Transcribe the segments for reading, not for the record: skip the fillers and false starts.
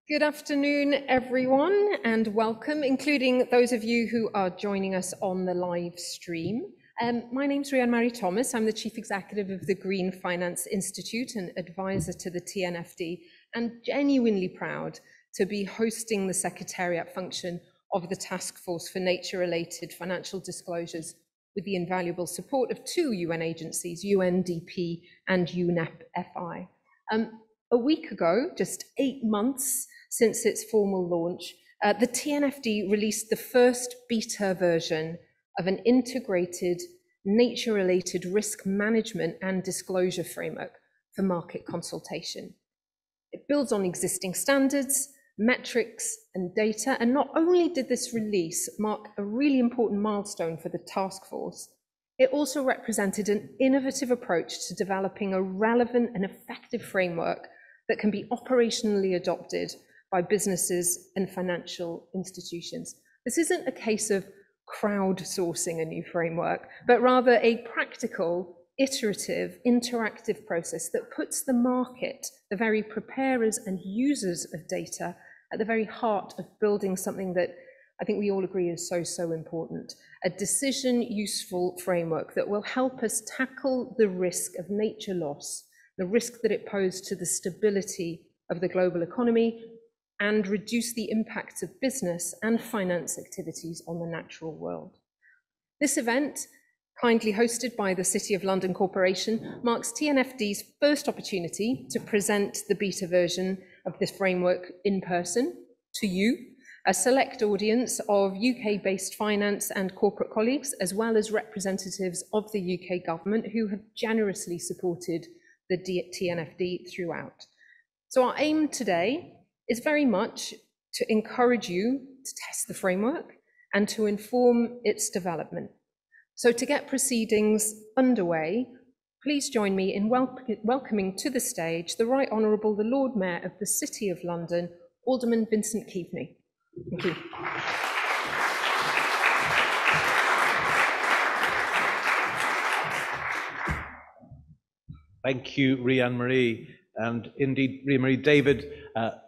Good afternoon, everyone, and welcome, including those of you who are joining us on the live stream. My name's Rhian-Mary Thomas. I'm the Chief Executive of the Green Finance Institute and advisor to the TNFD, and genuinely proud to be hosting the Secretariat function of the Task Force for Nature-Related Financial Disclosures with the invaluable support of two UN agencies, UNDP and UNEP-FI. A week ago, just 8 months since its formal launch, the TNFD released the first beta version of an integrated nature-related risk management and disclosure framework for market consultation. It builds on existing standards, metrics, and data, and not only did this release mark a really important milestone for the task force, it also represented an innovative approach to developing a relevant and effective framework that can be operationally adopted by businesses and financial institutions. This isn't a case of crowdsourcing a new framework, but rather a practical, iterative, interactive process that puts the market, the very preparers and users of data, at the very heart of building something that I think we all agree is so important. A decision-useful framework that will help us tackle the risk of nature loss, the risk that it posed to the stability of the global economy, and reduce the impacts of business and finance activities on the natural world. This event, kindly hosted by the City of London Corporation, marks TNFD's first opportunity to present the beta version of this framework in person to you, a select audience of UK-based finance and corporate colleagues, as well as representatives of the UK government who have generously supported the TNFD throughout. So our aim today is very much to encourage you to test the framework and to inform its development. So to get proceedings underway, please join me in welcoming to the stage the Right Honourable the Lord Mayor of the City of London, Alderman Vincent Keaveny. Thank you. Thank you, Rhian-Marie, and indeed, Rhian-Marie, David,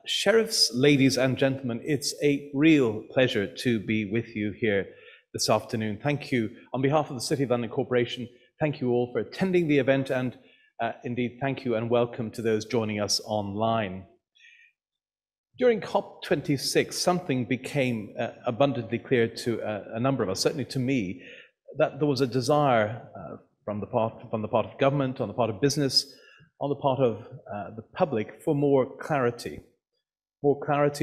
sheriffs, ladies and gentlemen, it's a real pleasure to be with you here this afternoon. Thank you. On behalf of the City of London Corporation, thank you all for attending the event, and indeed, thank you and welcome to those joining us online. During COP26, something became abundantly clear to a number of us, certainly to me, that there was a desire from the part of government, on the part of business, on the part of the public for more clarity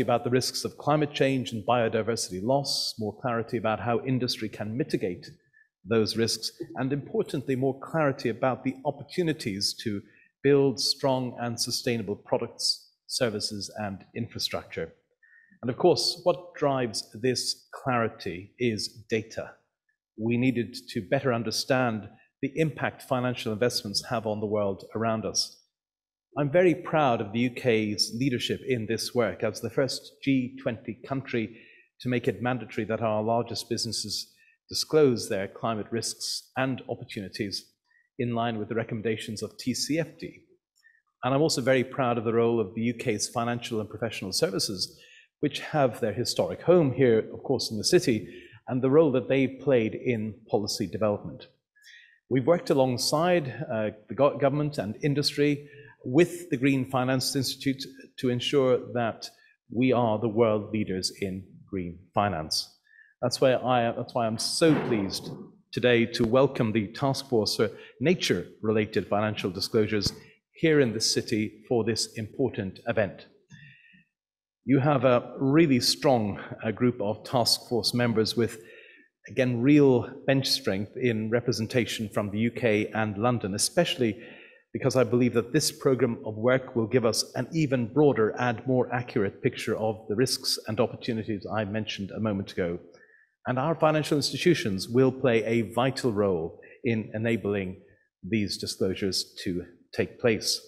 about the risks of climate change and biodiversity loss, more clarity about how industry can mitigate those risks, and importantly, more clarity about the opportunities to build strong and sustainable products, services, and infrastructure. And of course, what drives this clarity is data. We needed to better understand the impact financial investments have on the world around us. I'm very proud of the UK's leadership in this work as the first G20 country to make it mandatory that our largest businesses disclose their climate risks and opportunities in line with the recommendations of TCFD. And I'm also very proud of the role of the UK's financial and professional services, which have their historic home here, of course, in the city, and the role that they've played in policy development. We've worked alongside the government and industry with the Green Finance Institute to ensure that we are the world leaders in green finance. That's why I'm so pleased today to welcome the Task Force for Nature-Related Financial Disclosures here in the city for this important event. You have a really strong group of task force members with, again, real bench strength in representation from the UK and London, especially because I believe that this program of work will give us an even broader and more accurate picture of the risks and opportunities I mentioned a moment ago. And our financial institutions will play a vital role in enabling these disclosures to take place.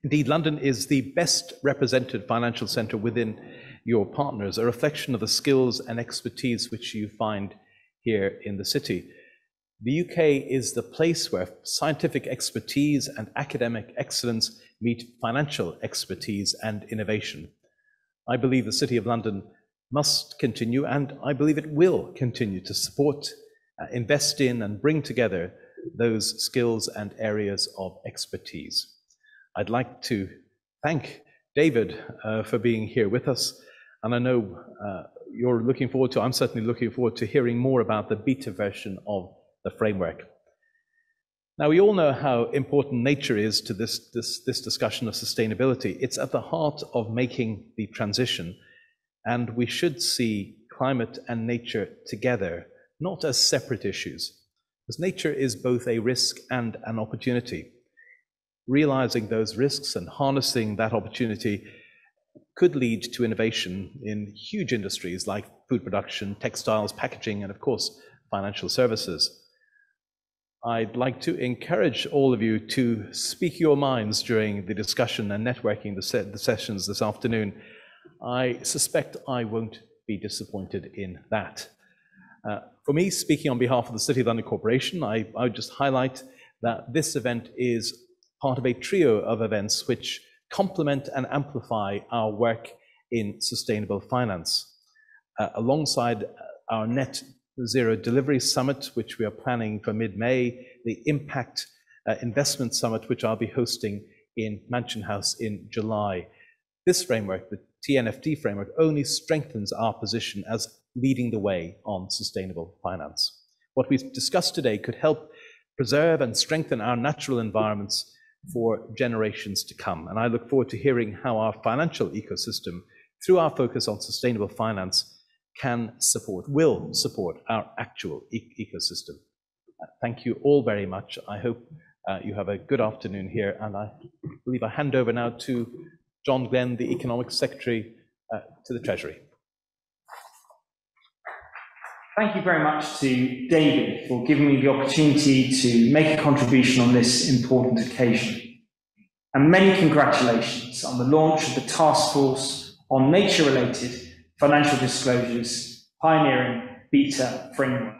Indeed, London is the best represented financial centre within your partners, a reflection of the skills and expertise which you find here in the city. The UK is the place where scientific expertise and academic excellence meet financial expertise and innovation. I believe the City of London must continue, and I believe it will continue to support, invest in, and bring together those skills and areas of expertise. I'd like to thank David for being here with us, and I know you're looking forward to, I'm certainly looking forward to hearing more about the beta version of the framework. Now, we all know how important nature is to this discussion of sustainability. It's at the heart of making the transition, and we should see climate and nature together, not as separate issues, because nature is both a risk and an opportunity. Realizing those risks and harnessing that opportunity could lead to innovation in huge industries like food production, textiles, packaging, and of course, financial services. I'd like to encourage all of you to speak your minds during the discussion and networking, the sessions this afternoon. I suspect I won't be disappointed in that. For me, speaking on behalf of the City of London Corporation, I would just highlight that this event is part of a trio of events which complement and amplify our work in sustainable finance. Alongside our Net Zero Delivery Summit, which we are planning for mid-May, the Impact Investment Summit, which I'll be hosting in Mansion House in July. This framework, the TNFD framework, only strengthens our position as leading the way on sustainable finance. What we've discussed today could help preserve and strengthen our natural environments for generations to come. And I look forward to hearing how our financial ecosystem, through our focus on sustainable finance, will support our actual ecosystem. Thank you all very much. I hope you have a good afternoon here, and I believe I hand over now to John Glen, the Economic Secretary to the Treasury. Thank you very much to David for giving me the opportunity to make a contribution on this important occasion. And many congratulations on the launch of the Task Force on Nature-Related Financial Disclosures Pioneering Beta Framework.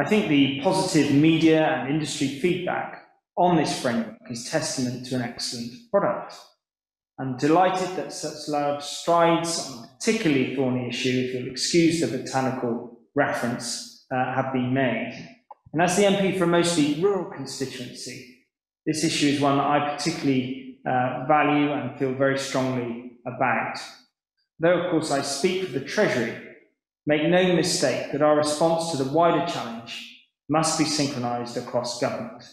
I think the positive media and industry feedback on this framework is testament to an excellent product. I'm delighted that such large strides on a particularly thorny issue, if you'll excuse the botanical reference, have been made. And as the MP for a mostly rural constituency, this issue is one that I particularly value and feel very strongly about. Though, of course, I speak for the Treasury, make no mistake that our response to the wider challenge must be synchronised across government.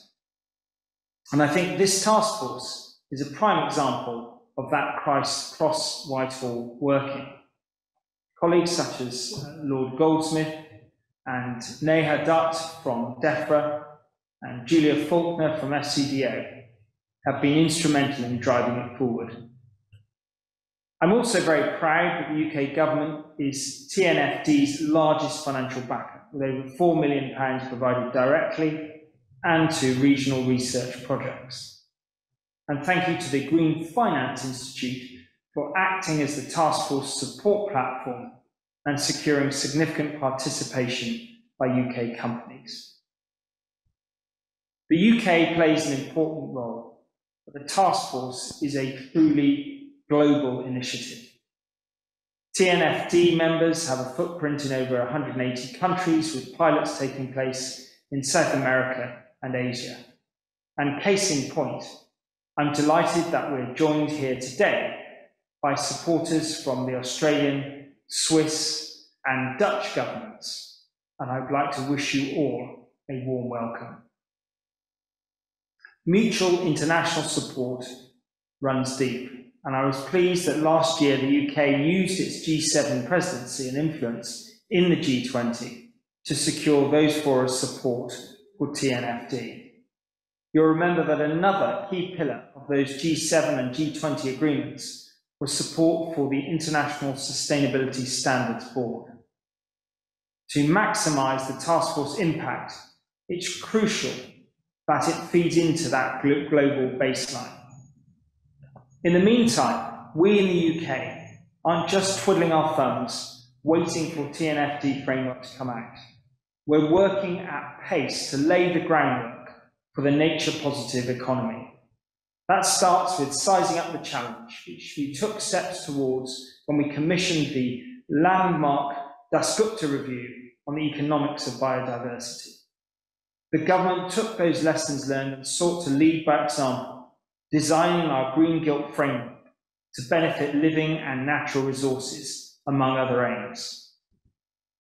And I think this task force is a prime example of that cross-Whitehall working. Colleagues such as Lord Goldsmith and Neha Dutt from DEFRA and Julia Faulkner from FCDO have been instrumental in driving it forward. I'm also very proud that the UK government is TNFD's largest financial backer, with over £4 million provided directly and to regional research projects. And thank you to the Green Finance Institute for acting as the task force support platform and securing significant participation by UK companies. The UK plays an important role, but the task force is a truly global initiative. TNFD members have a footprint in over 180 countries, with pilots taking place in South America and Asia. And case in point, I'm delighted that we're joined here today by supporters from the Australian, Swiss, and Dutch governments, and I'd like to wish you all a warm welcome. Mutual international support runs deep, and I was pleased that last year the UK used its G7 presidency and influence in the G20 to secure those for us support for TNFD. You'll remember that another key pillar of those G7 and G20 agreements was support for the International Sustainability Standards Board. To maximise the task force impact, it's crucial that it feeds into that global baseline. In the meantime, we in the UK aren't just twiddling our thumbs, waiting for TNFD framework to come out. We're working at pace to lay the groundwork for the nature-positive economy. That starts with sizing up the challenge, which we took steps towards when we commissioned the landmark Dasgupta review on the economics of biodiversity. The government took those lessons learned and sought to lead by example, designing our Green Gilt framework to benefit living and natural resources, among other aims.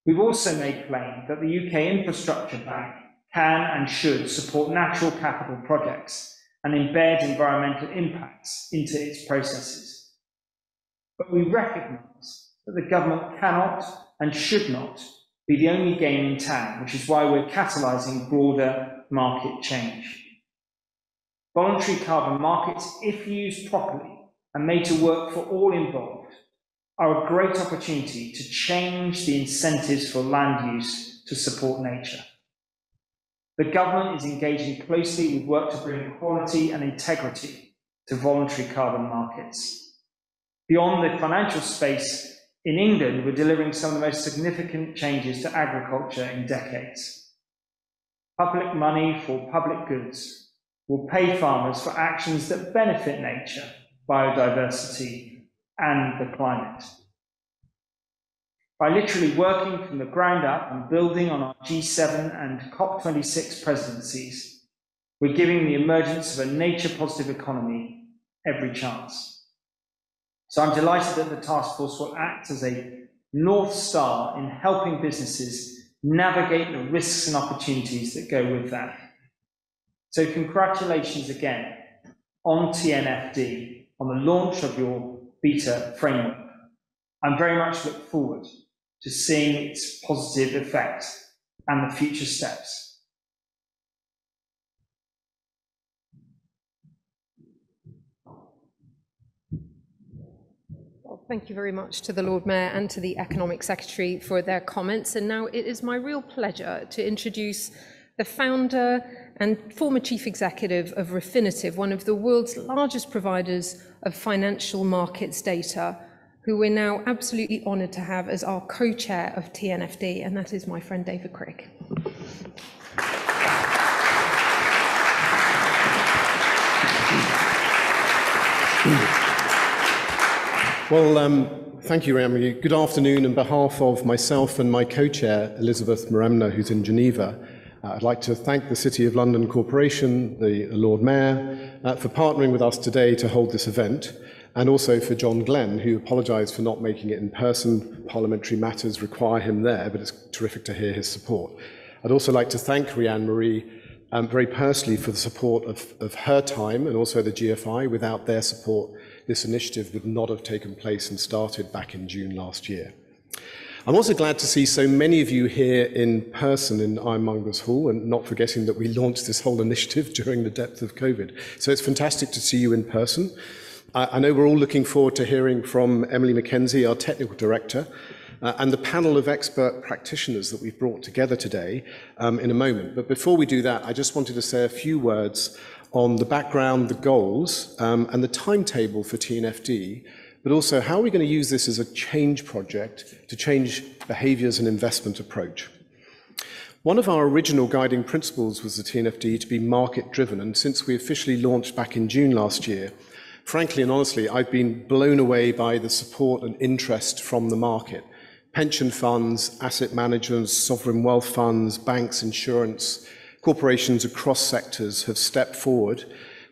We've also made plain that the UK Infrastructure Bank can and should support natural capital projects and embed environmental impacts into its processes. But we recognise that the government cannot and should not be the only game in town, which is why we're catalysing broader market change. Voluntary carbon markets, if used properly and made to work for all involved, are a great opportunity to change the incentives for land use to support nature. The government is engaging closely with work to bring quality and integrity to voluntary carbon markets. Beyond the financial space, in England, we're delivering some of the most significant changes to agriculture in decades. Public money for public goods will pay farmers for actions that benefit nature, biodiversity, and the climate. By literally working from the ground up and building on our G7 and COP26 presidencies, we're giving the emergence of a nature-positive economy every chance. So I'm delighted that the task force will act as a North Star in helping businesses navigate the risks and opportunities that go with that. So congratulations again on TNFD, on the launch of your beta framework. I very much look forward to seeing its positive effect and the future steps. Well, thank you very much to the Lord Mayor and to the Economic Secretary for their comments. And now it is my real pleasure to introduce the founder and former chief executive of Refinitiv, one of the world's largest providers of financial markets data, who we're now absolutely honoured to have as our co-chair of TNFD, and that is my friend David Crick. Well, thank you, Emmi. Good afternoon. On behalf of myself and my co-chair, Elizabeth Moreno, who's in Geneva, I'd like to thank the City of London Corporation, the Lord Mayor, for partnering with us today to hold this event, and also for John Glen, who apologised for not making it in person. Parliamentary matters require him there, but it's terrific to hear his support. I'd also like to thank Rianne Marie very personally for the support of her time and also the GFI. Without their support, this initiative would not have taken place and started back in June last year. I'm also glad to see so many of you here in person in Ironmongers Hall, and not forgetting that we launched this whole initiative during the depth of COVID. So it's fantastic to see you in person. I know we're all looking forward to hearing from Emily McKenzie, our technical director, and the panel of expert practitioners that we've brought together today in a moment. But before we do that, I just wanted to say a few words on the background, the goals, and the timetable for TNFD, but also how are we going to use this as a change project to change behaviours and investment approach. One of our original guiding principles was the TNFD to be market-driven, and since we officially launched back in June last year, frankly and honestly, I've been blown away by the support and interest from the market. Pension funds, asset managers, sovereign wealth funds, banks, insurance, corporations across sectors have stepped forward.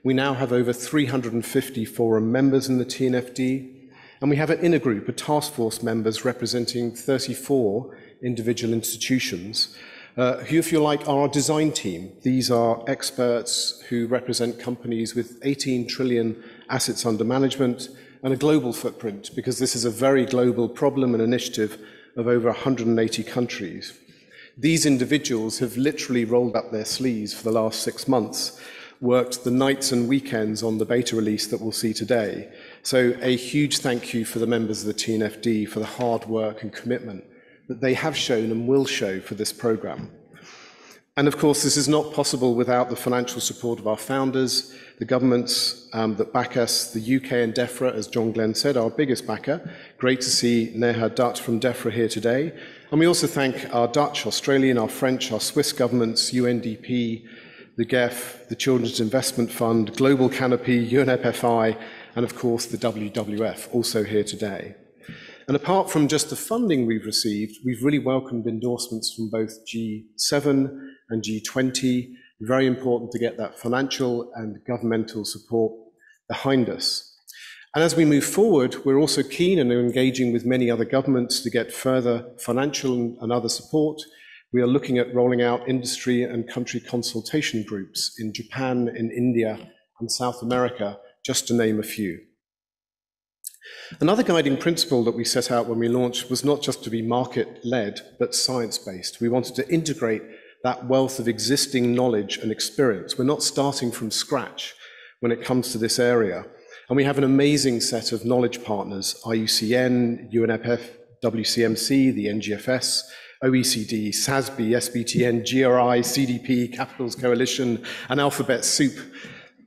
We now have over 350 forum members in the TNFD, and we have an inner group, a task force members representing 34 individual institutions, who, if you like, are our design team. These are experts who represent companies with 18 trillion assets under management and a global footprint, because this is a very global problem and initiative of over 180 countries. These individuals have literally rolled up their sleeves for the last 6 months, worked the nights and weekends on the beta release that we'll see today. So a huge thank you for the members of the TNFD for the hard work and commitment that they have shown and will show for this programme. And of course, this is not possible without the financial support of our founders, the governments that back us, the UK and DEFRA, as John Glen said, our biggest backer. Great to see Neha Dutt from DEFRA here today. And we also thank our Dutch, Australian, our French, our Swiss governments, UNDP, the GEF, the Children's Investment Fund, Global Canopy, UNFFI, and of course the WWF, also here today. And apart from just the funding we've received, we've really welcomed endorsements from both G7 and G20. Very important to get that financial and governmental support behind us. And as we move forward, we're also keen and engaging with many other governments to get further financial and other support. We are looking at rolling out industry and country consultation groups in Japan, in India, and South America, just to name a few. Another guiding principle that we set out when we launched was not just to be market-led, but science-based. We wanted to integrate that wealth of existing knowledge and experience. We're not starting from scratch when it comes to this area. And we have an amazing set of knowledge partners, IUCN, UNFF, WCMC, the NGFS, OECD, SASB, SBTN, GRI, CDP, Capitals Coalition, and alphabet soup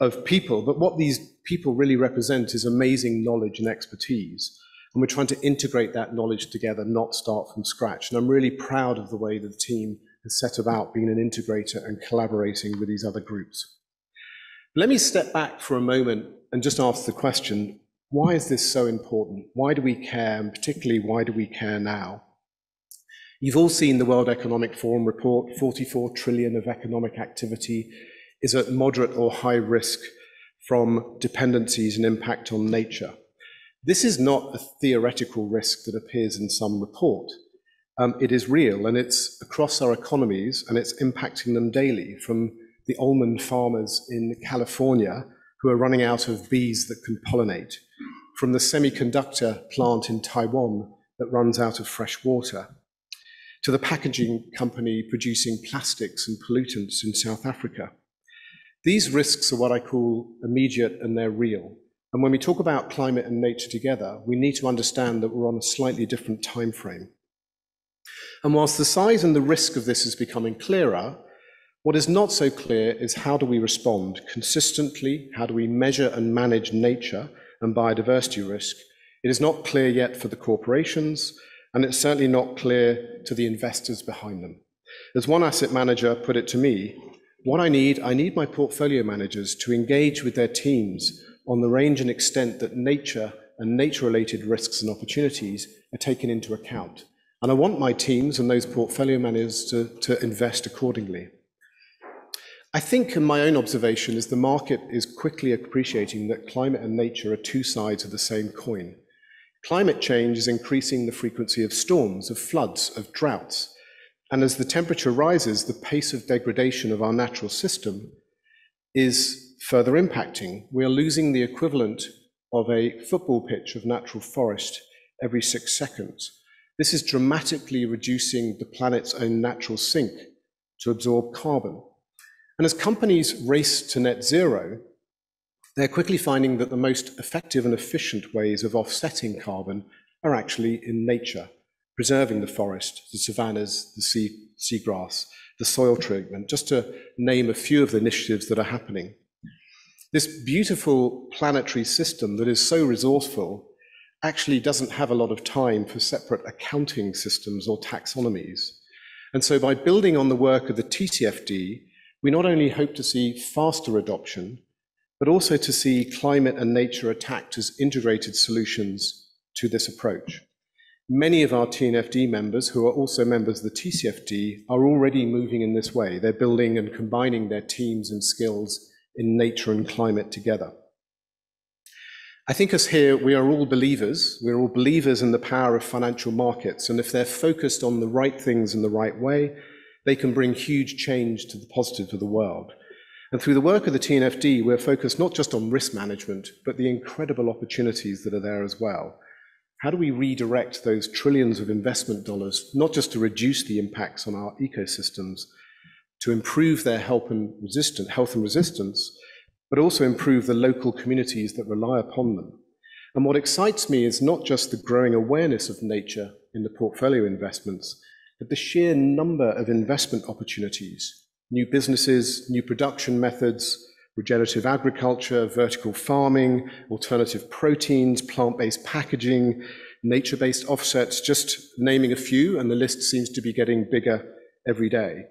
of people. But what these people really represent is amazing knowledge and expertise. And we're trying to integrate that knowledge together, not start from scratch. And I'm really proud of the way that the team has set about being an integrator and collaborating with these other groups. Let me step back for a moment and just ask the question, why is this so important? Why do we care? And particularly, why do we care now? You've all seen the World Economic Forum report, 44 trillion of economic activity is at moderate or high risk from dependencies and impact on nature. This is not a theoretical risk that appears in some report. It is real, and it's across our economies, and it's impacting them daily, from the almond farmers in California who are running out of bees that can pollinate, from the semiconductor plant in Taiwan that runs out of fresh water, to the packaging company producing plastics and pollutants in South Africa. These risks are what I call immediate, and they're real. And when we talk about climate and nature together, we need to understand that we're on a slightly different time frame. And whilst the size and the risk of this is becoming clearer, what is not so clear is how do we respond consistently? How do we measure and manage nature and biodiversity risk? It is not clear yet for the corporations, and it's certainly not clear to the investors behind them. As one asset manager put it to me, what I need my portfolio managers to engage with their teams on the range and extent that nature and nature-related risks and opportunities are taken into account. And I want my teams and those portfolio managers to invest accordingly. I think, in my own observation, is the market is quickly appreciating that climate and nature are two sides of the same coin. Climate change is increasing the frequency of storms, of floods, of droughts. And as the temperature rises, the pace of degradation of our natural system is further impacting. We are losing the equivalent of a football pitch of natural forest every 6 seconds. This is dramatically reducing the planet's own natural sink to absorb carbon. And as companies race to net zero, they're quickly finding that the most effective and efficient ways of offsetting carbon are actually in nature, preserving the forest, the savannas, the seagrass, the soil treatment, just to name a few of the initiatives that are happening. This beautiful planetary system that is so resourceful actually doesn't have a lot of time for separate accounting systems or taxonomies. And so by building on the work of the TCFD, we not only hope to see faster adoption, but also to see climate and nature attacked as integrated solutions to this approach. Many of our TNFD members, who are also members of the TCFD, are already moving in this way. They're building and combining their teams and skills in nature and climate together. I think us here, we are all believers. We're all believers in the power of financial markets, and if they're focused on the right things in the right way, they can bring huge change to the positive to the world. And through the work of the TNFD, we're focused not just on risk management, but the incredible opportunities that are there as well. How do we redirect those trillions of investment dollars, not just to reduce the impacts on our ecosystems, to improve their health and resistance, but also improve the local communities that rely upon them? And what excites me is not just the growing awareness of nature in the portfolio investments, but the sheer number of investment opportunities, new businesses, new production methods, regenerative agriculture, vertical farming, alternative proteins, plant-based packaging, nature-based offsets, just naming a few, and the list seems to be getting bigger every day.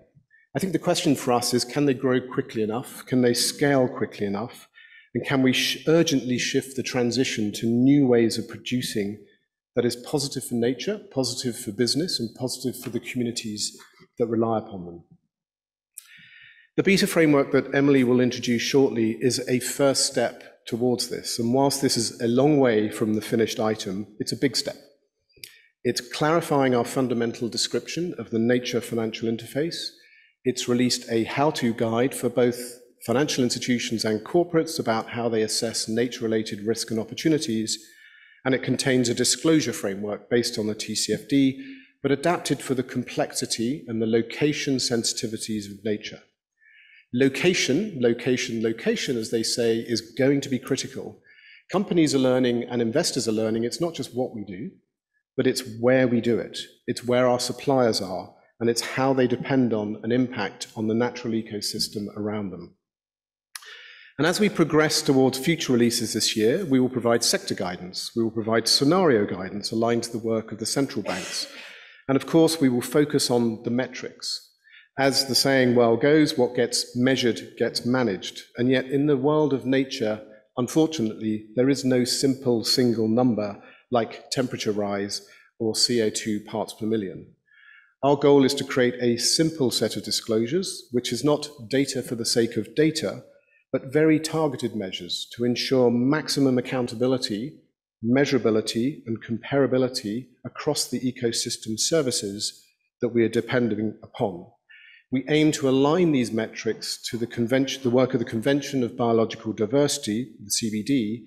I think the question for us is, can they grow quickly enough? Can they scale quickly enough? And can we urgently shift the transition to new ways of producing that is positive for nature, positive for business, and positive for the communities that rely upon them? The beta framework that Emily will introduce shortly is a first step towards this. And whilst this is a long way from the finished item, it's a big step. It's clarifying our fundamental description of the nature financial interface. It's released a how-to guide for both financial institutions and corporates about how they assess nature-related risk and opportunities. And it contains a disclosure framework based on the TCFD, but adapted for the complexity and the location sensitivities of nature. Location, as they say, is going to be critical. Companies are learning and investors are learning it's not just what we do, but it's where we do it. It's where our suppliers are, and it's how they depend on and impact on the natural ecosystem around them. And as we progress towards future releases this year, we will provide sector guidance. We will provide scenario guidance aligned to the work of the central banks. And of course, we will focus on the metrics. As the saying well goes, what gets measured gets managed. And yet in the world of nature, unfortunately, there is no simple single number like temperature rise or CO2 parts per million. Our goal is to create a simple set of disclosures, which is not data for the sake of data, but very targeted measures to ensure maximum accountability, measurability, and comparability across the ecosystem services that we are depending upon. We aim to align these metrics to the work of the Convention of Biological Diversity, the CBD,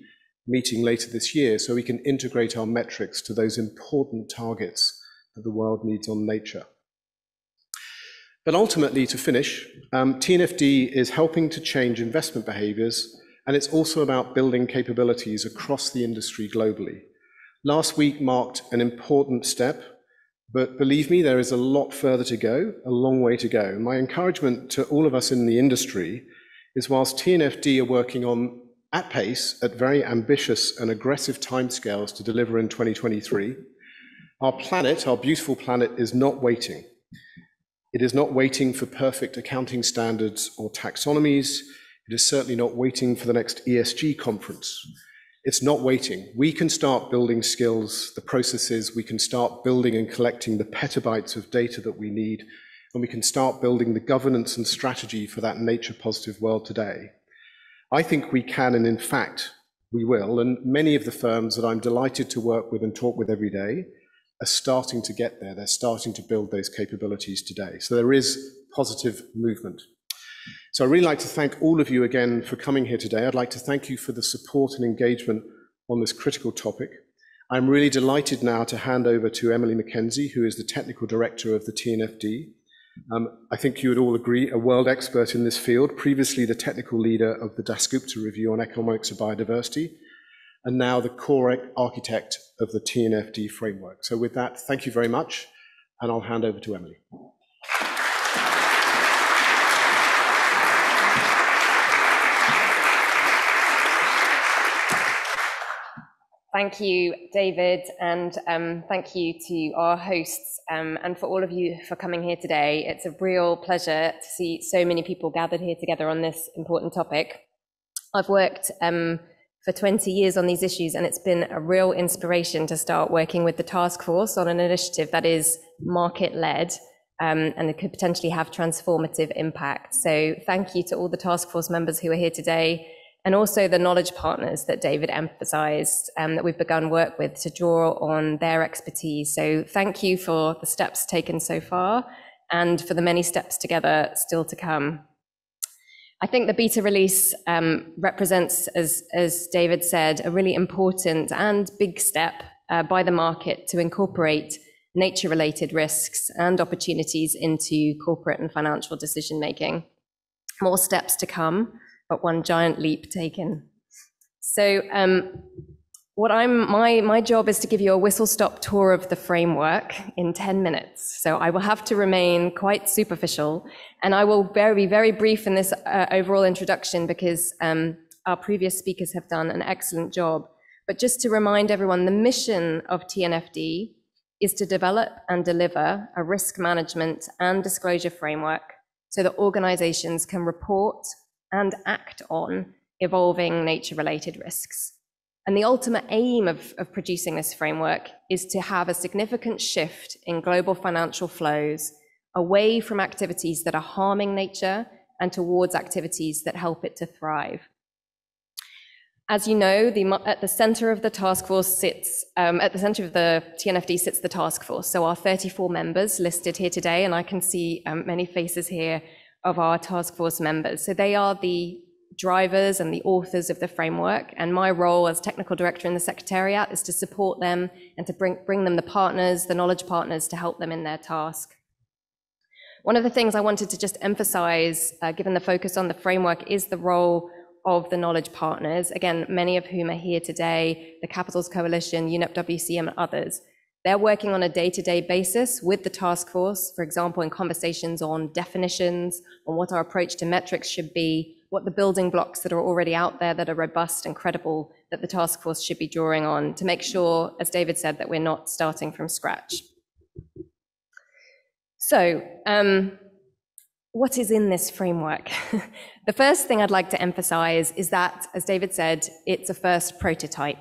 meeting later this year, so we can integrate our metrics to those important targets that the world needs on nature. But ultimately, to finish, TNFD is helping to change investment behaviours, and it's also about building capabilities across the industry globally. Last week marked an important step, but believe me, there is a lot further to go, a long way to go. My encouragement to all of us in the industry is, whilst TNFD are working on, at pace, at very ambitious and aggressive timescales to deliver in 2023, our planet, our beautiful planet, is not waiting. It is not waiting for perfect accounting standards or taxonomies. It is certainly not waiting for the next ESG conference. It's not waiting. We can start building skills, the processes, we can start building and collecting the petabytes of data that we need, and we can start building the governance and strategy for that nature-positive world today. I think we can, and in fact, we will, and many of the firms that I'm delighted to work with and talk with every day are starting to get there. They're starting to build those capabilities today. So there is positive movement. So I'd really like to thank all of you again for coming here today. I'd like to thank you for the support and engagement on this critical topic. I'm really delighted now to hand over to Emily McKenzie, who is the Technical Director of the TNFD. I think you would all agree, a world expert in this field, previously the technical leader of the Dasgupta Review on Economics of Biodiversity, and now the core architect of the TNFD framework. So with that, thank you very much, and I'll hand over to Emily. Thank you, David, and thank you to our hosts and for all of you for coming here today. It's a real pleasure to see so many people gathered here together on this important topic. I've worked for 20 years on these issues, and it's been a real inspiration to start working with the task force on an initiative that is market-led and it could potentially have transformative impact. So thank you to all the task force members who are here today, and also the knowledge partners that David emphasised that we've begun work with to draw on their expertise. So thank you for the steps taken so far and for the many steps together still to come. I think the beta release represents, as David said, a really important and big step by the market to incorporate nature-related risks and opportunities into corporate and financial decision-making. More steps to come, but one giant leap taken. So my job is to give you a whistle-stop tour of the framework in 10 minutes. So I will have to remain quite superficial, and I will be very brief in this overall introduction because our previous speakers have done an excellent job. But just to remind everyone, the mission of TNFD is to develop and deliver a risk management and disclosure framework so that organizations can report and act on evolving nature-related risks. And the ultimate aim of producing this framework is to have a significant shift in global financial flows away from activities that are harming nature and towards activities that help it to thrive. As you know, at the center of the task force sits, at the center of the TNFD sits the task force. So our 34 members listed here today, and I can see many faces here of our task force members. So they are the drivers and the authors of the framework, and my role as technical director in the Secretariat is to support them and to bring them the partners, the knowledge partners, to help them in their task. One of the things I wanted to just emphasize, given the focus on the framework, is the role of the knowledge partners, again, many of whom are here today, the Capitals Coalition, UNEP WCM, and others. They're working on a day-to-day basis with the task force, for example, in conversations on definitions, on what our approach to metrics should be, what the building blocks that are already out there that are robust and credible that the task force should be drawing on to make sure, as David said, that we're not starting from scratch. So, what is in this framework? The first thing I'd like to emphasize is that, as David said, it's a first prototype.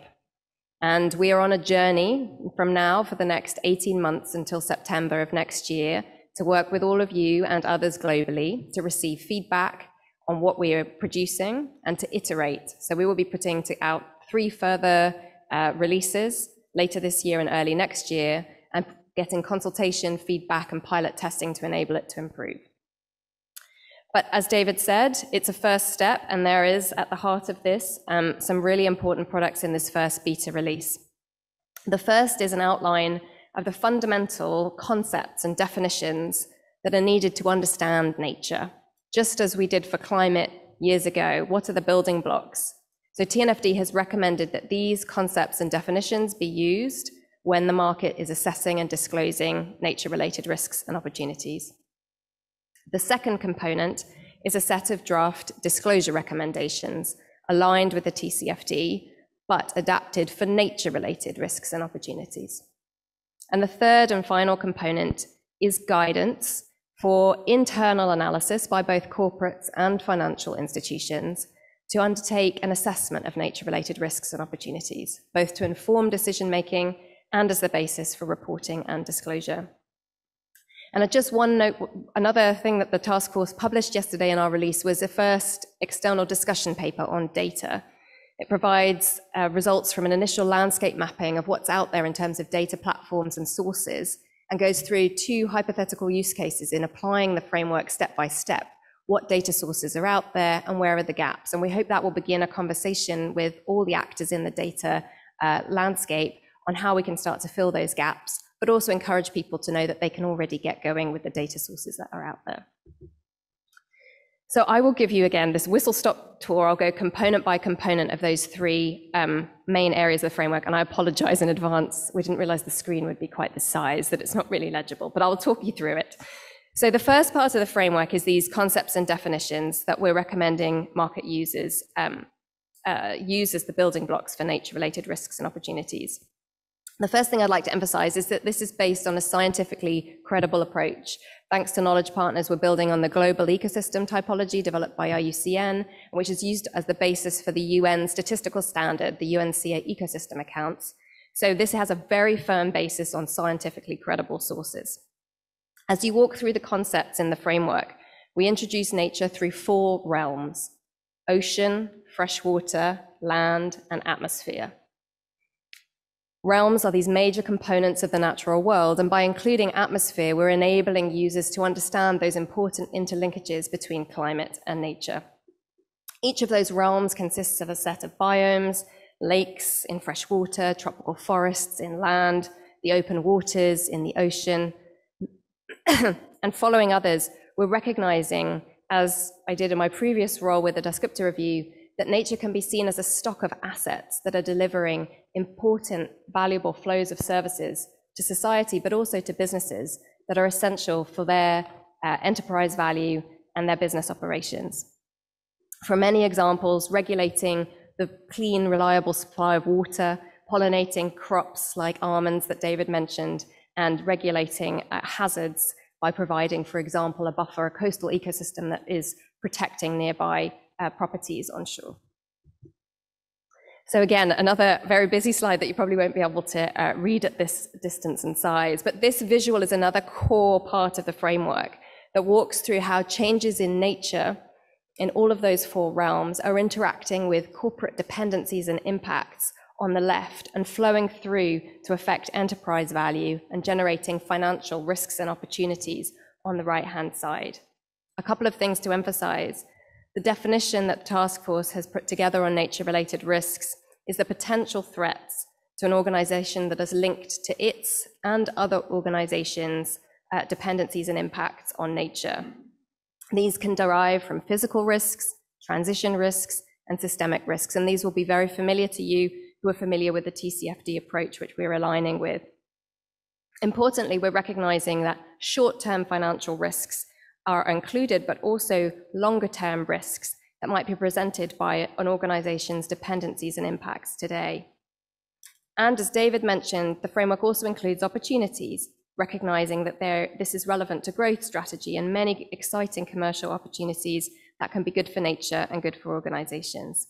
And we are on a journey from now for the next 18 months until September of next year to work with all of you and others globally to receive feedback on what we are producing and to iterate. So we will be putting out 3 further releases later this year and early next year, and getting consultation, feedback, and pilot testing to enable it to improve. But as David said, it's a first step, and there is at the heart of this some really important products in this first beta release. The first is an outline of the fundamental concepts and definitions that are needed to understand nature, just as we did for climate years ago. What are the building blocks? So TNFD has recommended that these concepts and definitions be used when the market is assessing and disclosing nature-related risks and opportunities. The second component is a set of draft disclosure recommendations aligned with the TCFD, but adapted for nature-related risks and opportunities. And the third and final component is guidance for internal analysis by both corporates and financial institutions to undertake an assessment of nature-related risks and opportunities, both to inform decision-making and as the basis for reporting and disclosure. And just one note, another thing that the task force published yesterday in our release was a first external discussion paper on data. It provides results from an initial landscape mapping of what's out there in terms of data platforms and sources, and goes through 2 hypothetical use cases in applying the framework step by step. What data sources are out there and where are the gaps? And we hope that will begin a conversation with all the actors in the data landscape on how we can start to fill those gaps, but also encourage people to know that they can already get going with the data sources that are out there. So I will give you, again, this whistle-stop tour. I'll go component by component of those 3 main areas of the framework, and I apologize in advance. We didn't realize the screen would be quite the size that it's not really legible, but I'll talk you through it. So the first part of the framework is these concepts and definitions that we're recommending market users use as the building blocks for nature-related risks and opportunities. The first thing I'd like to emphasize is that this is based on a scientifically credible approach. Thanks to knowledge partners, we're building on the global ecosystem typology developed by IUCN, which is used as the basis for the UN statistical standard, the UNCA ecosystem accounts. So this has a very firm basis on scientifically credible sources. As you walk through the concepts in the framework, we introduce nature through 4 realms: ocean, freshwater, land, and atmosphere. Realms are these major components of the natural world, and by including atmosphere, we're enabling users to understand those important interlinkages between climate and nature. Each of those realms consists of a set of biomes: lakes in freshwater, tropical forests in land, the open waters in the ocean. And following others, we're recognizing, as I did in my previous role with the Descriptor Review, that nature can be seen as a stock of assets that are delivering important, valuable flows of services to society, but also to businesses that are essential for their enterprise value and their business operations. For many examples, regulating the clean, reliable supply of water, pollinating crops like almonds that David mentioned, and regulating hazards by providing, for example, a buffer, a coastal ecosystem that is protecting nearby properties on shore. So again, another very busy slide that you probably won't be able to read at this distance and size, but this visual is another core part of the framework that walks through how changes in nature in all of those four realms are interacting with corporate dependencies and impacts on the left and flowing through to affect enterprise value and generating financial risks and opportunities on the right-hand side. A couple of things to emphasize. The definition that the task force has put together on nature-related risks is the potential threats to an organization that is linked to its and other organizations' dependencies and impacts on nature. These can derive from physical risks, transition risks, and systemic risks, and these will be very familiar to you who are familiar with the TCFD approach, which we're aligning with. Importantly, we're recognizing that short-term financial risks are included, but also longer-term risks that might be presented by an organization's dependencies and impacts today. And as David mentioned, the framework also includes opportunities, recognizing that this is relevant to growth strategy and many exciting commercial opportunities that can be good for nature and good for organizations.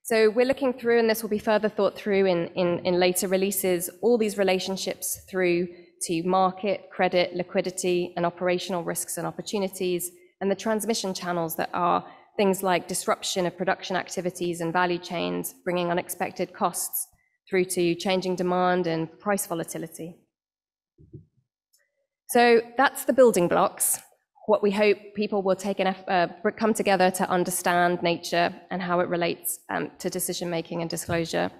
So we're looking through, and this will be further thought through in later releases, all these relationships through to market, credit, liquidity, and operational risks and opportunities, and the transmission channels that are things like disruption of production activities and value chains, bringing unexpected costs through to changing demand and price volatility. So that's the building blocks, what we hope people will take come together to understand nature and how it relates to decision-making and disclosure.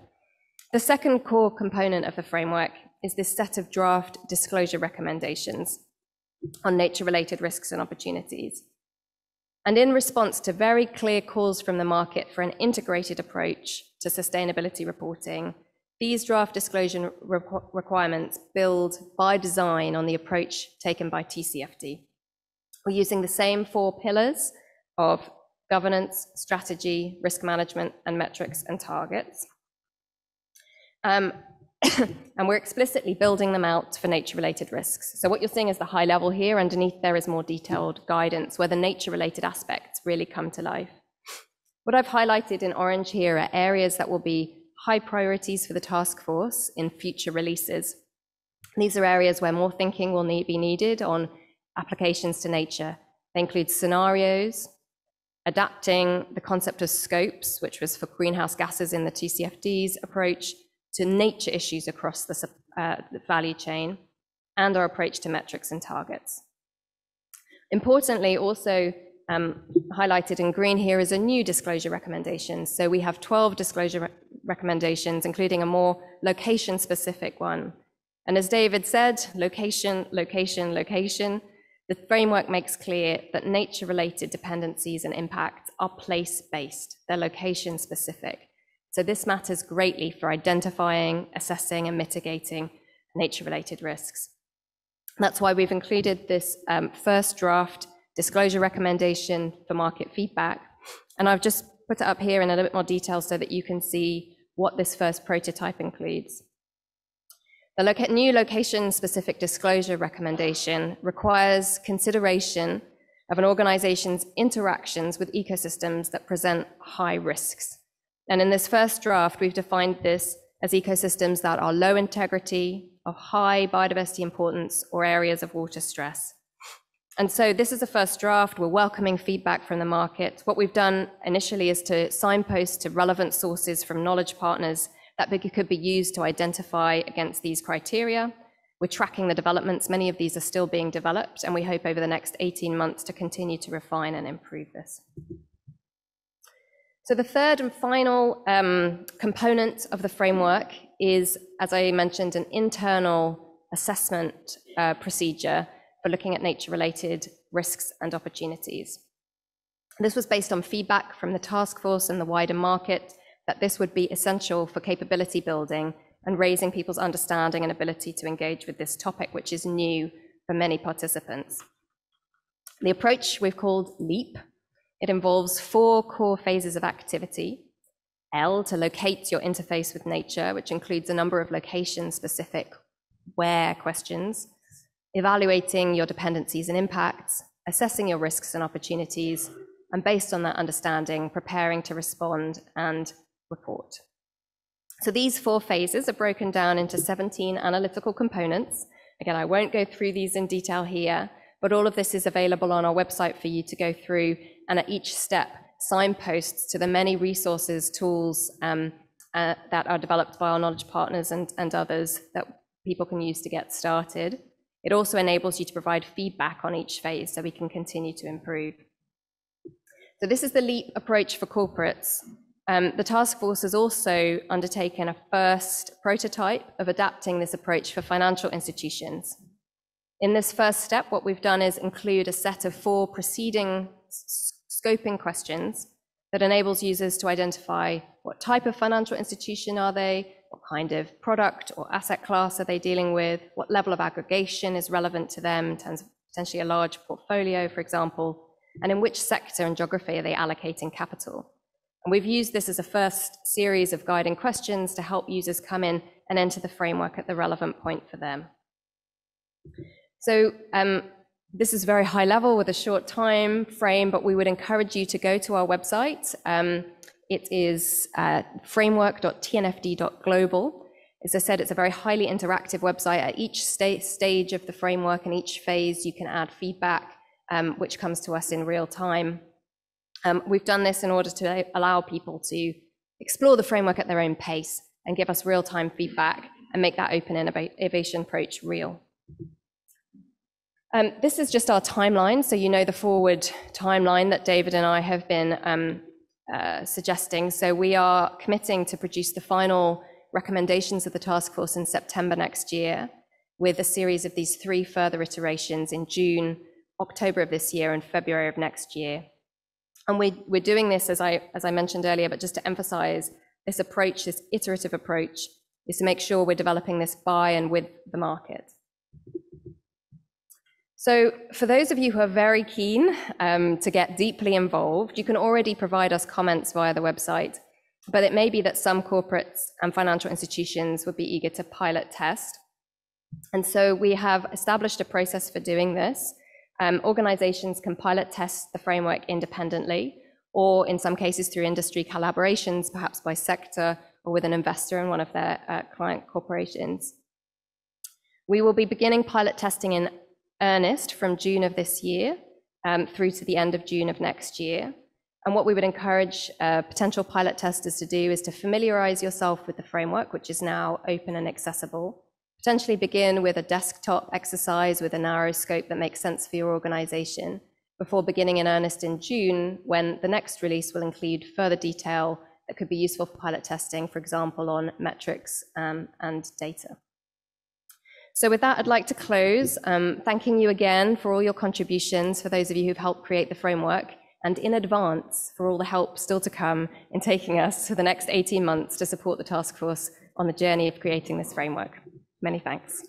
The second core component of the framework is this set of draft disclosure recommendations on nature-related risks and opportunities. And in response to very clear calls from the market for an integrated approach to sustainability reporting, these draft disclosure requirements build by design on the approach taken by TCFD. We're using the same four pillars of governance, strategy, risk management, and metrics and targets. And we're explicitly building them out for nature-related risks. So what you're seeing is the high level here. Underneath there is more detailed guidance where the nature-related aspects really come to life. What I've highlighted in orange here are areas that will be high priorities for the task force in future releases. These are areas where more thinking will be needed on applications to nature. They include scenarios, adapting the concept of scopes, which was for greenhouse gases in the TCFD's approach, to nature issues across the value chain, and our approach to metrics and targets. Importantly, also highlighted in green here is a new disclosure recommendation. So we have 12 disclosure recommendations, including a more location-specific one. And as David said, location, location, location. The framework makes clear that nature-related dependencies and impacts are place-based. They're location-specific. So this matters greatly for identifying, assessing, and mitigating nature-related risks. That's why we've included this first draft disclosure recommendation for market feedback. And I've just put it up here in a little bit more detail so that you can see what this first prototype includes. The new location-specific disclosure recommendation requires consideration of an organization's interactions with ecosystems that present high risks. And in this first draft, we've defined this as ecosystems that are low integrity, of high biodiversity importance, or areas of water stress. And so this is a first draft. We're welcoming feedback from the market. What we've done initially is to signpost to relevant sources from knowledge partners that could be used to identify against these criteria. We're tracking the developments. Many of these are still being developed, and we hope over the next 18 months to continue to refine and improve this. So the third and final component of the framework is, as I mentioned, an internal assessment procedure for looking at nature-related risks and opportunities. This was based on feedback from the task force and the wider market that this would be essential for capability building and raising people's understanding and ability to engage with this topic, which is new for many participants. The approach we've called LEAP. It involves 4 core phases of activity. L, to locate your interface with nature, which includes a number of location-specific where questions. evaluating your dependencies and impacts, assessing your risks and opportunities, and based on that understanding, preparing to respond and report. So these 4 phases are broken down into 17 analytical components. Again, I won't go through these in detail here, but all of this is available on our website for you to go through, and at each step, signposts to the many resources, tools that are developed by our knowledge partners and others that people can use to get started. It also enables you to provide feedback on each phase so we can continue to improve. So this is the LEAP approach for corporates. The task force has also undertaken a first prototype of adapting this approach for financial institutions. In this first step, what we've done is include a set of 4 preceding scoping questions that enables users to identify what type of financial institution are they, what kind of product or asset class are they dealing with, what level of aggregation is relevant to them in terms of potentially a large portfolio, for example, and in which sector and geography are they allocating capital. And we've used this as a first series of guiding questions to help users come in and enter the framework at the relevant point for them. So this is very high level with a short time frame, but we would encourage you to go to our website. It is framework.tnfd.global. As I said, it's a very highly interactive website. At each stage of the framework and each phase, you can add feedback, which comes to us in real time. We've done this in order to allow people to explore the framework at their own pace and give us real-time feedback and make that open innovation approach real. This is just our timeline, so you know the forward timeline that David and I have been suggesting. So we are committing to produce the final recommendations of the task force in September next year, with a series of these 3 further iterations in June, October of this year, and February of next year. And we're doing this, as I mentioned earlier, but just to emphasize, this approach, this iterative approach, is to make sure we're developing this by and with the market. So for those of you who are very keen to get deeply involved, you can already provide us comments via the website, but it may be that some corporates and financial institutions would be eager to pilot test. And so we have established a process for doing this. Organizations can pilot test the framework independently, or in some cases through industry collaborations, perhaps by sector or with an investor in one of their client corporations. We will be beginning pilot testing in earnest from June of this year through to the end of June of next year. And what we would encourage potential pilot testers to do is to familiarize yourself with the framework, which is now open and accessible. Potentially begin with a desktop exercise with a narrow scope that makes sense for your organization before beginning in earnest in June, when the next release will include further detail that could be useful for pilot testing, for example, on metrics and data. So with that, I'd like to close, thanking you again for all your contributions, for those of you who've helped create the framework, and in advance for all the help still to come in taking us to the next 18 months to support the task force on the journey of creating this framework. Many thanks.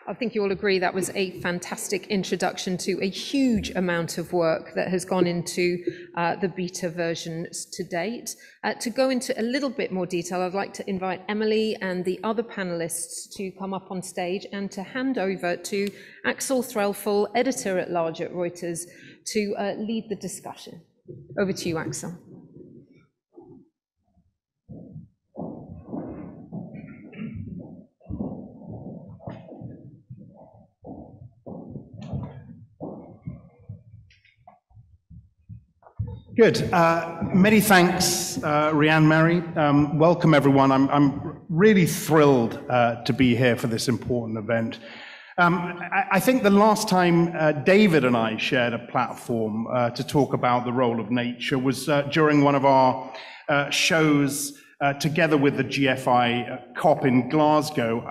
I think you all agree that was a fantastic introduction to a huge amount of work that has gone into the beta versions to date. To go into a little bit more detail, I'd like to invite Emily and the other panelists to come up on stage and to hand over to Axel Threlfall, editor-at-large at Reuters, to lead the discussion. Over to you, Axel. Good. Many thanks, Rhian Mary. Welcome, everyone. I'm really thrilled to be here for this important event. I think the last time David and I shared a platform to talk about the role of nature was during one of our shows together with the GFI COP in Glasgow.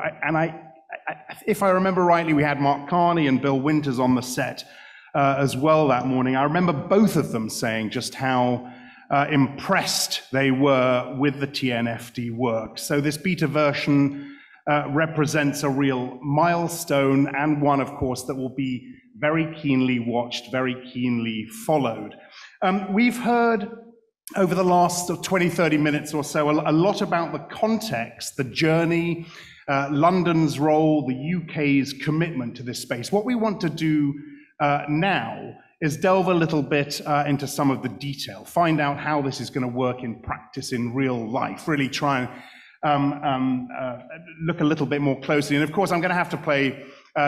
If I remember rightly, we had Mark Carney and Bill Winters on the set as well that morning. I remember both of them saying just how impressed they were with the TNFD work. So this beta version represents a real milestone, and one, of course, that will be very keenly watched, very keenly followed. We've heard over the last 20, 30 minutes or so, a lot about the context, the journey, London's role, the UK's commitment to this space. What we want to do now is delve a little bit into some of the detail, find out how this is going to work in practice in real life, really try and look a little bit more closely. And of course, I'm going to have to play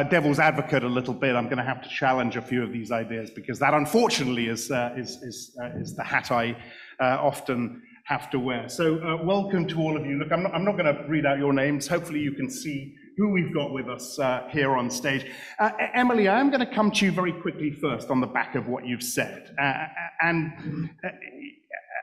devil's advocate a little bit. I'm going to have to challenge a few of these ideas because that, unfortunately, is the hat I often have to wear. So welcome to all of you. Look, I'm not going to read out your names. Hopefully you can see who we've got with us here on stage. Emily, I'm going to come to you very quickly first on the back of what you've said.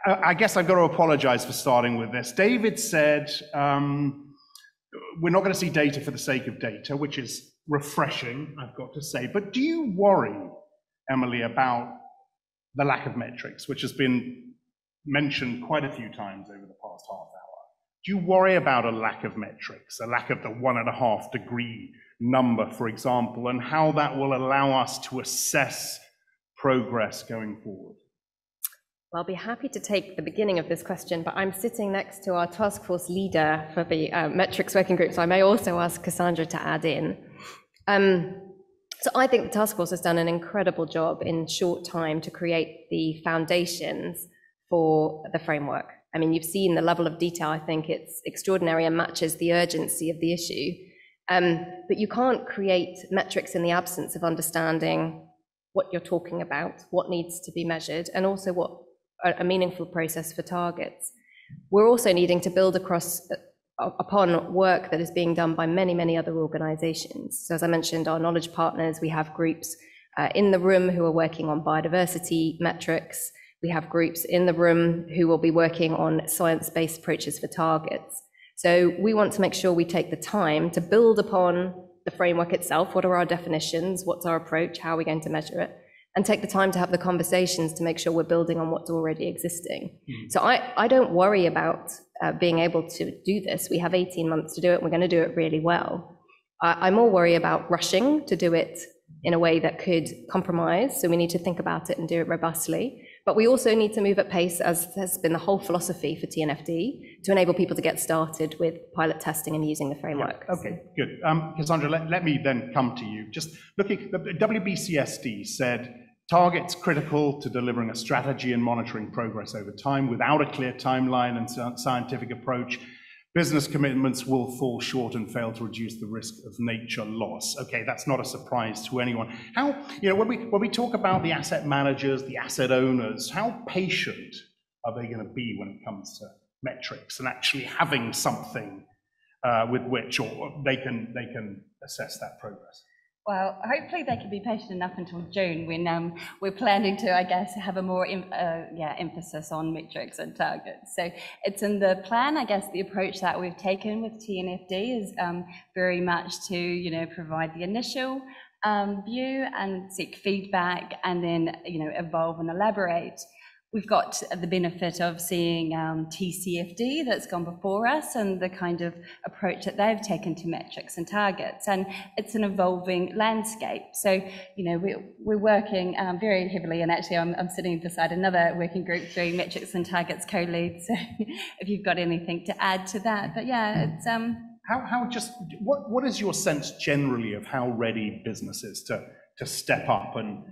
I guess I've got to apologize for starting with this. David said, we're not going to see data for the sake of data, which is refreshing, I've got to say. But do you worry, Emily, about the lack of metrics, which has been mentioned quite a few times over the past half hour? Do you worry about a lack of metrics, a lack of the 1.5 degree number, for example, and how that will allow us to assess progress going forward? Well, I'll be happy to take the beginning of this question, but I'm sitting next to our task force leader for the metrics working group, so I may also ask Cassandra to add in. So I think the task force has done an incredible job in short time to create the foundations for the framework. I mean, you've seen the level of detail. I think it's extraordinary and matches the urgency of the issue. But you can't create metrics in the absence of understanding what you're talking about, what needs to be measured, and also what a meaningful process for targets. We're also needing to build upon work that is being done by many, many other organizations. So as I mentioned, our knowledge partners, we have groups in the room who are working on biodiversity metrics. We have groups in the room who will be working on science-based approaches for targets. So we want to make sure we take the time to build upon the framework itself. What are our definitions? What's our approach? How are we going to measure it? And take the time to have the conversations to make sure we're building on what's already existing. So I don't worry about being able to do this. We have 18 months to do it. We're going to do it really well. I more worry about rushing to do it in a way that could compromise. So we need to think about it and do it robustly. But we also need to move at pace, as has been the whole philosophy for TNFD, to enable people to get started with pilot testing and using the framework. Yeah, okay, good. Cassandra, let me then come to you. Just looking, the WBCSD said, targets critical to delivering a strategy and monitoring progress over time. Without a clear timeline and scientific approach, business commitments will fall short and fail to reduce the risk of nature loss. Okay, that's not a surprise to anyone. How, when we talk about the asset managers, the asset owners, how patient are they going to be when it comes to metrics and actually having something with which they can assess that progress? Well, hopefully they can be patient enough until June when we're planning to, I guess, have a more emphasis on metrics and targets. So it's in the plan. I guess the approach that we've taken with TNFD is very much to, provide the initial view and seek feedback and then, evolve and elaborate. We've got the benefit of seeing TCFD that's gone before us and the kind of approach that they've taken to metrics and targets. And it's an evolving landscape. So, we're working very heavily, and actually I'm sitting beside another working group doing metrics and targets co-lead. So if you've got anything to add to that, but yeah, it's... What is your sense generally of how ready business is to step up and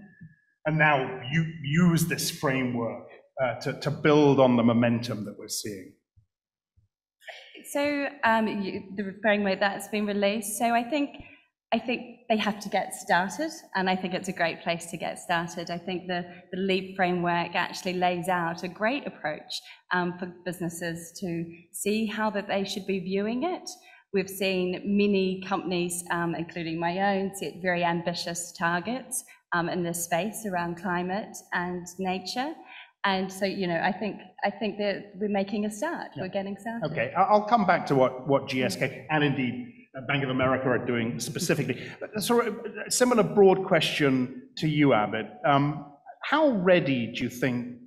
now you use this framework to build on the momentum that we're seeing? So the framework that's been released. So I think they have to get started, and I think it's a great place to get started. I think the LEAP framework actually lays out a great approach for businesses to see how that they should be viewing it. We've seen many companies, including my own, set very ambitious targets in this space around climate and nature. And so, I think that we're making a start. Yeah. We're getting started. Okay, I'll come back to what GSK and indeed Bank of America are doing specifically. So a similar broad question to you, Abid. How ready do you think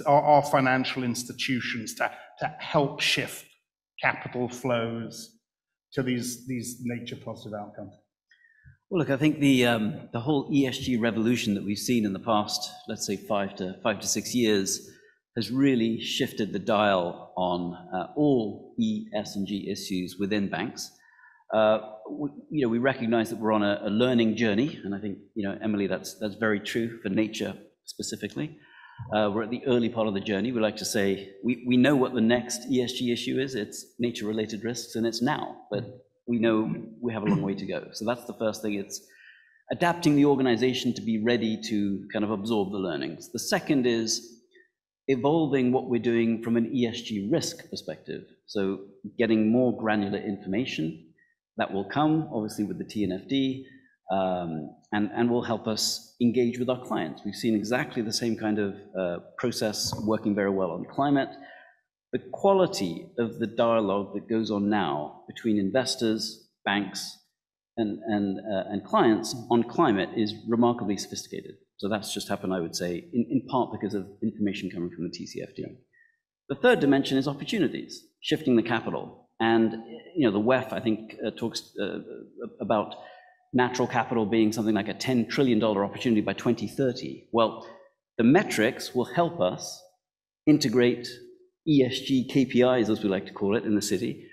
are financial institutions to help shift capital flows to these nature positive outcomes? Well, look, I think the whole ESG revolution that we've seen in the past, let's say 5 to 6 years, has really shifted the dial on all E, S, and G issues within banks. We recognize that we're on a learning journey, and I think, Emily, that's very true for nature specifically. We're at the early part of the journey. We like to say we know what the next ESG issue is. It's nature-related risks, and it's now, but we know we have a long way to go. So that's the first thing. It's adapting the organization to be ready to kind of absorb the learnings. The second is evolving what we're doing from an ESG risk perspective. So getting more granular information that will come, obviously, with the TNFD, and will help us engage with our clients. We've seen exactly the same kind of process working very well on climate. The quality of the dialogue that goes on now between investors, banks, and clients on climate is remarkably sophisticated. So that's just happened, I would say, in part because of information coming from the TCFD. The third dimension is opportunities, shifting the capital. And the WEF, I think, talks about natural capital being something like a $10 trillion opportunity by 2030. Well, the metrics will help us integrate ESG KPIs, as we like to call it in the city,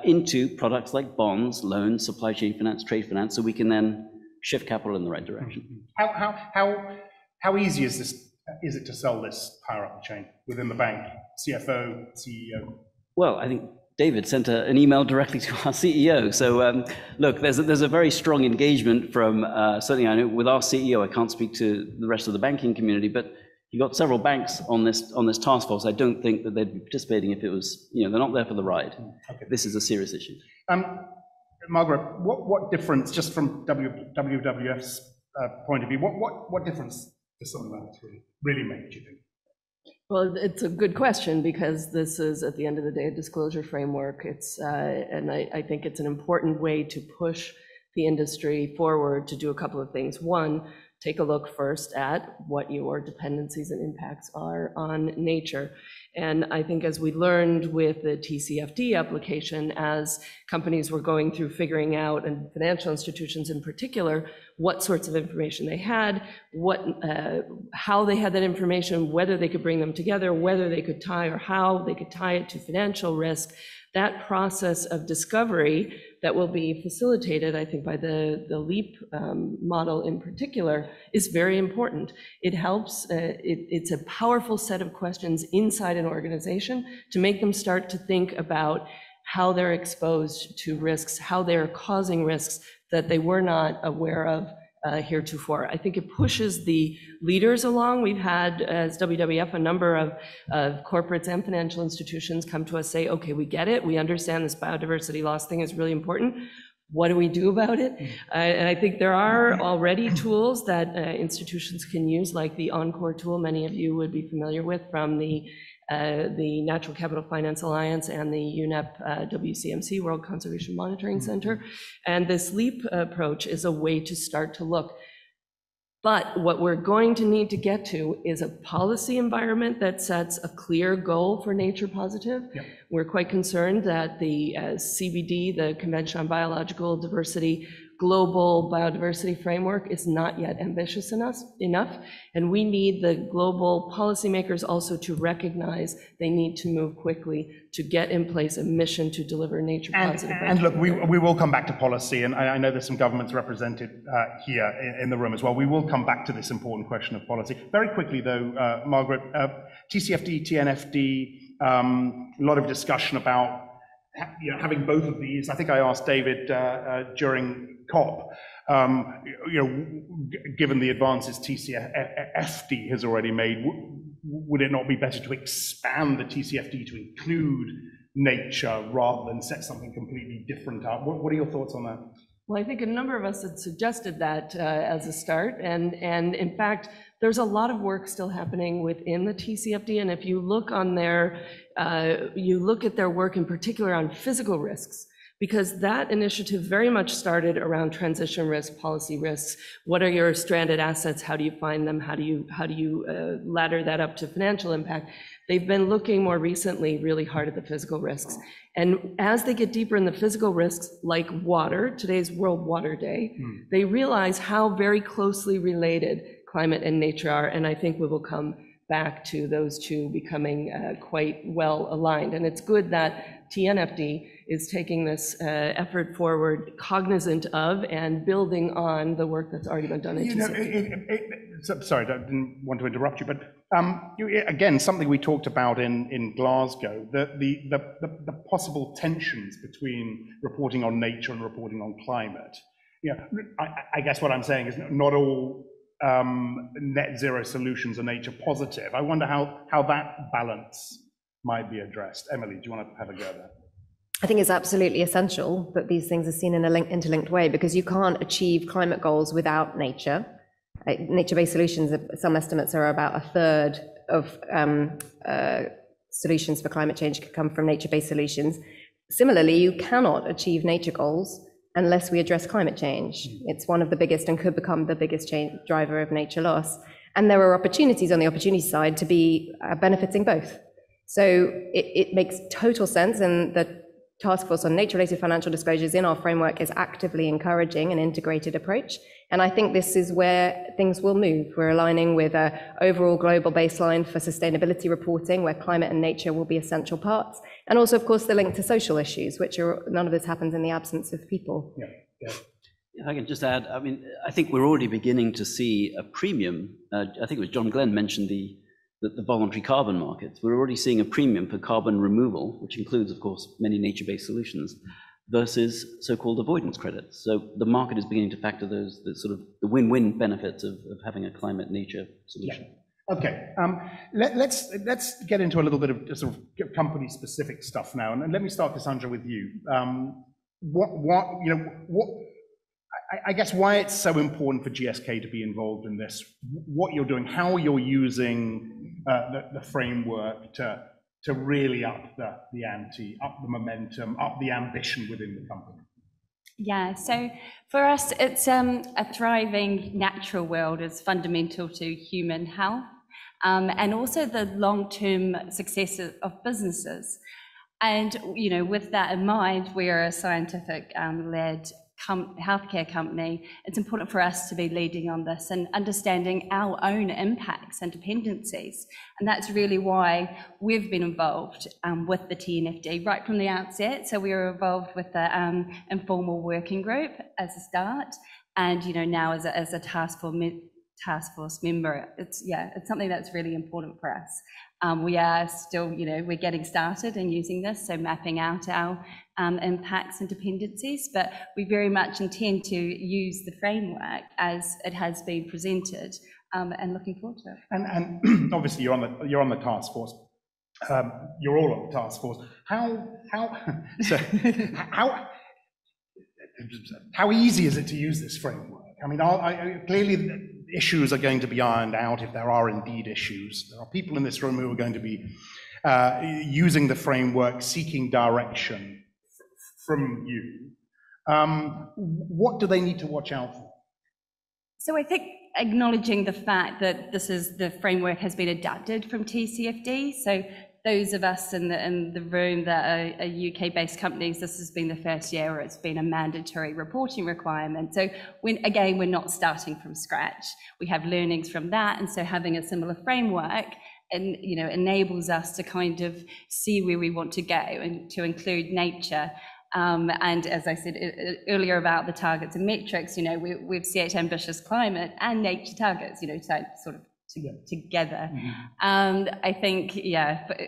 into products like bonds, loans, supply chain finance, trade finance, so we can then shift capital in the right direction. How easy is it to sell this higher up the chain within the bank, CFO, CEO? Well, I think David sent an email directly to our CEO. So look, there's a very strong engagement from, certainly I know with our CEO, I can't speak to the rest of the banking community, but you've got several banks on this task force. I don't think that they'd be participating if it was, they're not there for the ride. Okay. This is a serious issue. Margaret, what difference, just from WWF's point of view, what difference does something like this really make, do you think? Well, it's a good question, because this is, at the end of the day, a disclosure framework. And I think it's an important way to push the industry forward to do a couple of things. One, take a look first at what your dependencies and impacts are on nature. And I think, as we learned with the TCFD application, as companies were going through figuring out, and financial institutions in particular, what sorts of information they had, how they had that information, whether they could bring them together, whether they could tie, or how they could tie it to financial risk, that process of discovery that will be facilitated, I think, by the LEAP model in particular, is very important. It helps, it's a powerful set of questions inside an organization to make them start to think about how they're exposed to risks, how they're causing risks that they were not aware of heretofore. I think it pushes the leaders along. We've had, as WWF, a number of corporates and financial institutions come to us, say, okay, we get it. We understand this biodiversity loss thing is really important. What do we do about it? And I think there are already tools that institutions can use, like the Encore tool many of you would be familiar with from the Natural Capital Finance Alliance and the UNEP WCMC, World Conservation Monitoring Center. And this LEAP approach is a way to start to look. But what we're going to need to get to is a policy environment that sets a clear goal for nature positive. Yep. We're quite concerned that the CBD, the Convention on Biological Diversity, global biodiversity framework is not yet ambitious enough, and we need the global policymakers also to recognize they need to move quickly to get in place a mission to deliver nature positive. And look, we will come back to policy, and I know there's some governments represented here in the room as well. We will come back to this important question of policy. Very quickly though, Margaret, TCFD, TNFD, a lot of discussion about having both of these. I think I asked David during COP, given the advances TCFD has already made, would it not be better to expand the TCFD to include nature rather than set something completely different up? What are your thoughts on that? Well, I think a number of us had suggested that as a start, and in fact, there's a lot of work still happening within the TCFD, and if you look on you look at their work in particular on physical risks, because that initiative very much started around transition risk, policy risks. What are your stranded assets? How do you find them? How do you ladder that up to financial impact? They've been looking more recently really hard at the physical risks. And as they get deeper in the physical risks, like water, today's World Water Day, they realize how very closely related climate and nature are, and I think we will come back to those two becoming quite well aligned. And it's good that TNFD is taking this effort forward, cognizant of and building on the work that's already been done in TCFD. Sorry, I didn't want to interrupt you, but again, something we talked about in Glasgow, the possible tensions between reporting on nature and reporting on climate. I guess what I'm saying is not all net zero solutions are nature positive. I wonder how that balance might be addressed. Emily, do you want to have a go at that? I think it's absolutely essential that these things are seen in an interlinked way, because you can't achieve climate goals without nature. Nature-based solutions, some estimates are about a third of solutions for climate change could come from nature-based solutions. Similarly, you cannot achieve nature goals unless we address climate change. It's one of the biggest and could become the biggest driver of nature loss. And there are opportunities on the opportunity side to be benefiting both. So it makes total sense, and the Task Force on Nature-Related Financial Disclosures in our framework is actively encouraging an integrated approach. And I think this is where things will move. We're aligning with an overall global baseline for sustainability reporting, where climate and nature will be essential parts. And also, of course, the link to social issues, which are, none of this happens in the absence of people. Yeah. If I can just add, I mean, I think we're already beginning to see a premium. I think it was John Glen mentioned the voluntary carbon markets. We're already seeing a premium for carbon removal, which includes, of course, many nature-based solutions, versus so-called avoidance credits. So the market is beginning to factor those, the sort of the win-win benefits of having a climate nature solution. Yeah. Okay, let's get into a little bit of sort of company-specific stuff now, and let me start, Cassandra, with you. I guess why it's so important for GSK to be involved in this, what you're doing, how you're using the framework to really up the ante, up the momentum, up the ambition within the company. Yeah, so for us, it's a thriving natural world is fundamental to human health, and also the long-term success of businesses. And, with that in mind, we're a scientific led healthcare company. It's important for us to be leading on this and understanding our own impacts and dependencies. And that's really why we've been involved with the TNFD right from the outset. So we were involved with the informal working group as a start, and now as a task force member. It's something that's really important for us. We are still, we're getting started in using this, so mapping out our impacts and dependencies, but we very much intend to use the framework as it has been presented, and looking forward to it. And obviously you're on the task force. You're all on the task force. How easy is it to use this framework? I mean, clearly issues are going to be ironed out if there are indeed issues. There are people in this room who are going to be using the framework, seeking direction from you. What do they need to watch out for? So I think acknowledging the fact that the framework has been adapted from TCFD. So those of us in the room that are UK-based companies, this has been the first year where it's been a mandatory reporting requirement. So we're not starting from scratch. We have learnings from that, and so having a similar framework and enables us to kind of see where we want to go and to include nature. And as I said earlier about the targets and metrics, we've set ambitious climate and nature targets, sort of together. Mm-hmm. I think,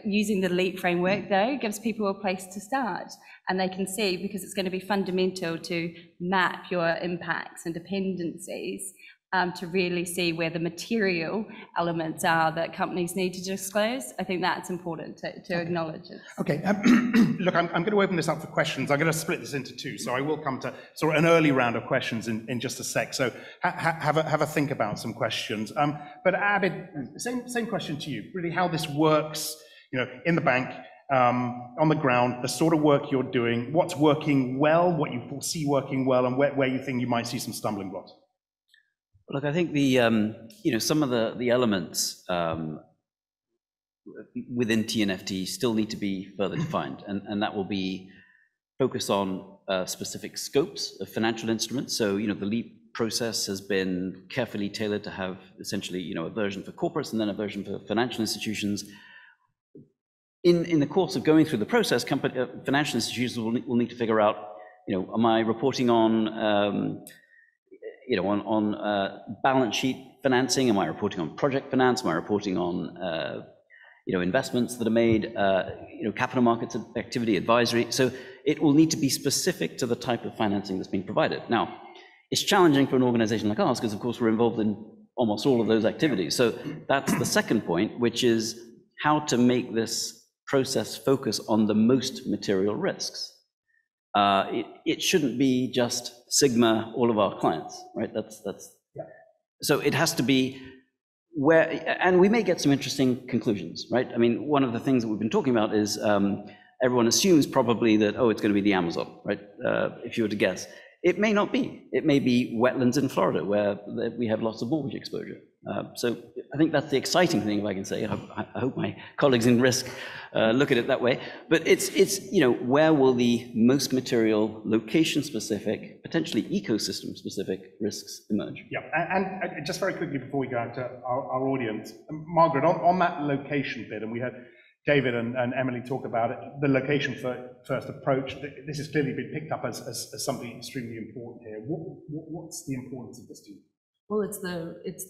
using the LEAP framework, though, gives people a place to start, and they can see, because it's going to be fundamental to map your impacts and dependencies, to really see where the material elements are that companies need to disclose. I think that's important to acknowledge it. Okay, look, I'm going to open this up for questions. I'm going to split this into two, so I will come to sort of an early round of questions in just a sec. So have a think about some questions. But Abid, same question to you. Really, how this works, in the bank, on the ground, the sort of work you're doing, what's working well, what you foresee working well, and where you think you might see some stumbling blocks. Look, I think the some of the elements within TNFD still need to be further defined, and that will be focused on specific scopes of financial instruments. So the LEAP process has been carefully tailored to have essentially, you know, a version for corporates and then a version for financial institutions. In the course of going through the process, financial institutions will need to figure out, you know, am I reporting on, you know, on balance sheet financing? Am I reporting on project finance? Am I reporting on, you know, investments that are made, you know, capital markets activity, advisory? So it will need to be specific to the type of financing that's being provided. Now, it's challenging for an organization like ours because, of course, we're involved in almost all of those activities. So that's the second point, which is how to make this process focus on the most material risks. It shouldn't be just Sigma all of our clients, right? So it has to be where, and we may get some interesting conclusions, right? I mean, one of the things that we've been talking about is everyone assumes probably that, oh, it's going to be the Amazon, right? If you were to guess. It may not be. It may be wetlands in Florida where we have lots of mortgage exposure. So I think that's the exciting thing, if I can say. I hope my colleagues in risk look at it that way. But it's you know, where will the most material, location-specific, potentially ecosystem-specific risks emerge? Yeah, and just very quickly before we go into our audience, Margaret, on that location bit, and we had David and Emily talk about it, the location first approach. This has clearly been picked up as something extremely important here. What's the importance of this to you? Well, it's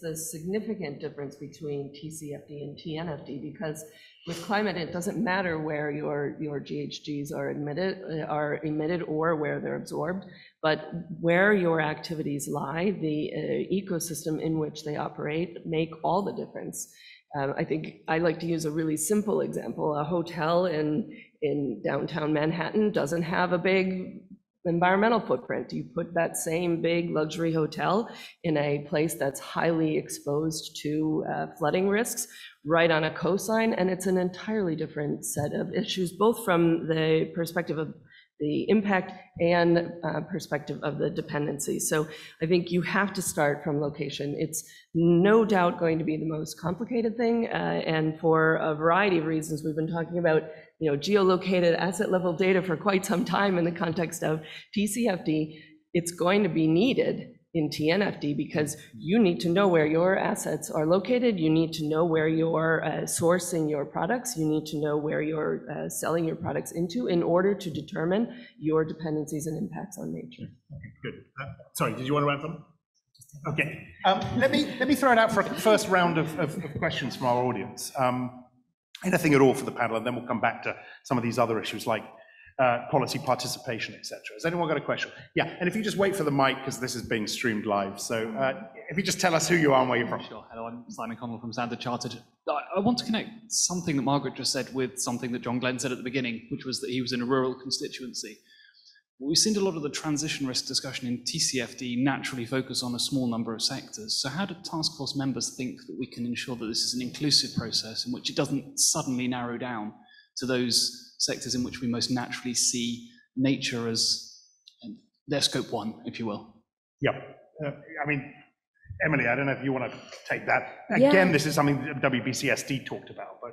the significant difference between TCFD and TNFD, because with climate, it doesn't matter where your GHGs are emitted or where they're absorbed, but where your activities lie, the ecosystem in which they operate, make all the difference. I think I like to use a really simple example. A hotel in downtown Manhattan doesn't have a big environmental footprint. You put that same big luxury hotel in a place that's highly exposed to flooding risks, right on a coastline, and it's an entirely different set of issues, both from the perspective of the impact and perspective of the dependency. So I think you have to start from location. It's no doubt going to be the most complicated thing, and for a variety of reasons. We've been talking about, you know, geolocated asset level data for quite some time in the context of TCFD. It's going to be needed in TNFD because you need to know where your assets are located. You need to know where you're sourcing your products. You need to know where you're selling your products into in order to determine your dependencies and impacts on nature. Okay, good. Sorry, did you want to add something? Okay. Let me throw it out for a first round of questions from our audience. Anything at all for the panel, and then we'll come back to some of these other issues like policy participation, etc. Has anyone got a question? Yeah, and if you just wait for the mic, because this is being streamed live. So if you just tell us who you are and where you're from. Sure. Hello, I'm Simon Connell from Standard Chartered. I want to connect something that Margaret just said with something that John Glen said at the beginning, which was that he was in a rural constituency. We've seen a lot of the transition risk discussion in TCFD naturally focus on a small number of sectors. So how do task force members think that we can ensure that this is an inclusive process in which it doesn't suddenly narrow down to those sectors in which we most naturally see nature as their scope one, if you will? Yeah, I mean, Emily, I don't know if you want to take that. Again, this is something that WBCSD talked about, but.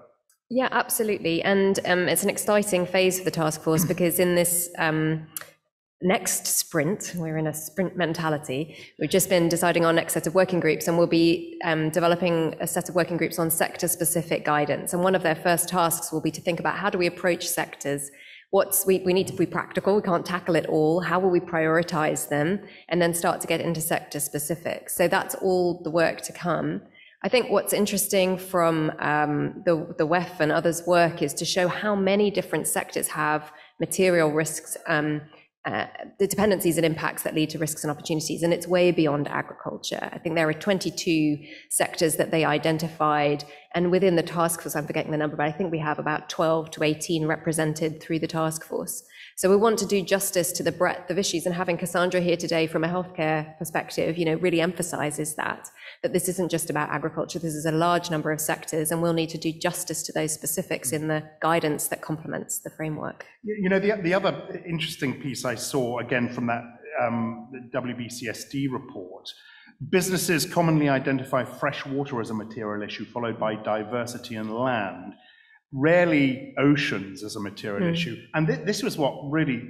Yeah, absolutely. And it's an exciting phase for the task force because in this next sprint, we're in a sprint mentality. We've just been deciding our next set of working groups, and we'll be developing a set of working groups on sector-specific guidance. And one of their first tasks will be to think about how do we approach sectors. We need to be practical. We can't tackle it all. How will we prioritize them and then start to get into sector-specific? So that's all the work to come. I think what's interesting from the WEF and others' work is to show how many different sectors have material risks, the dependencies and impacts that lead to risks and opportunities, and it's way beyond agriculture. I think there are 22 sectors that they identified, and within the task force, I'm forgetting the number, but I think we have about 12 to 18 represented through the task force. So we want to do justice to the breadth of issues, and having Cassandra here today from a healthcare perspective, you know, really emphasizes that this isn't just about agriculture. This is a large number of sectors, and we'll need to do justice to those specifics in the guidance that complements the framework. You know, the other interesting piece I saw, again, from that the WBCSD report, businesses commonly identify fresh water as a material issue, followed by diversity and land, rarely oceans as a material issue. And this was what really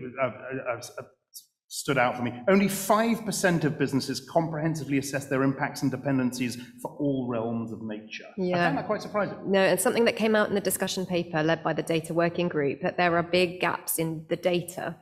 stood out for me. Only 5% of businesses comprehensively assess their impacts and dependencies for all realms of nature. Yeah. I found that quite surprising. No, it's something that came out in the discussion paper led by the data working group, that there are big gaps in the data,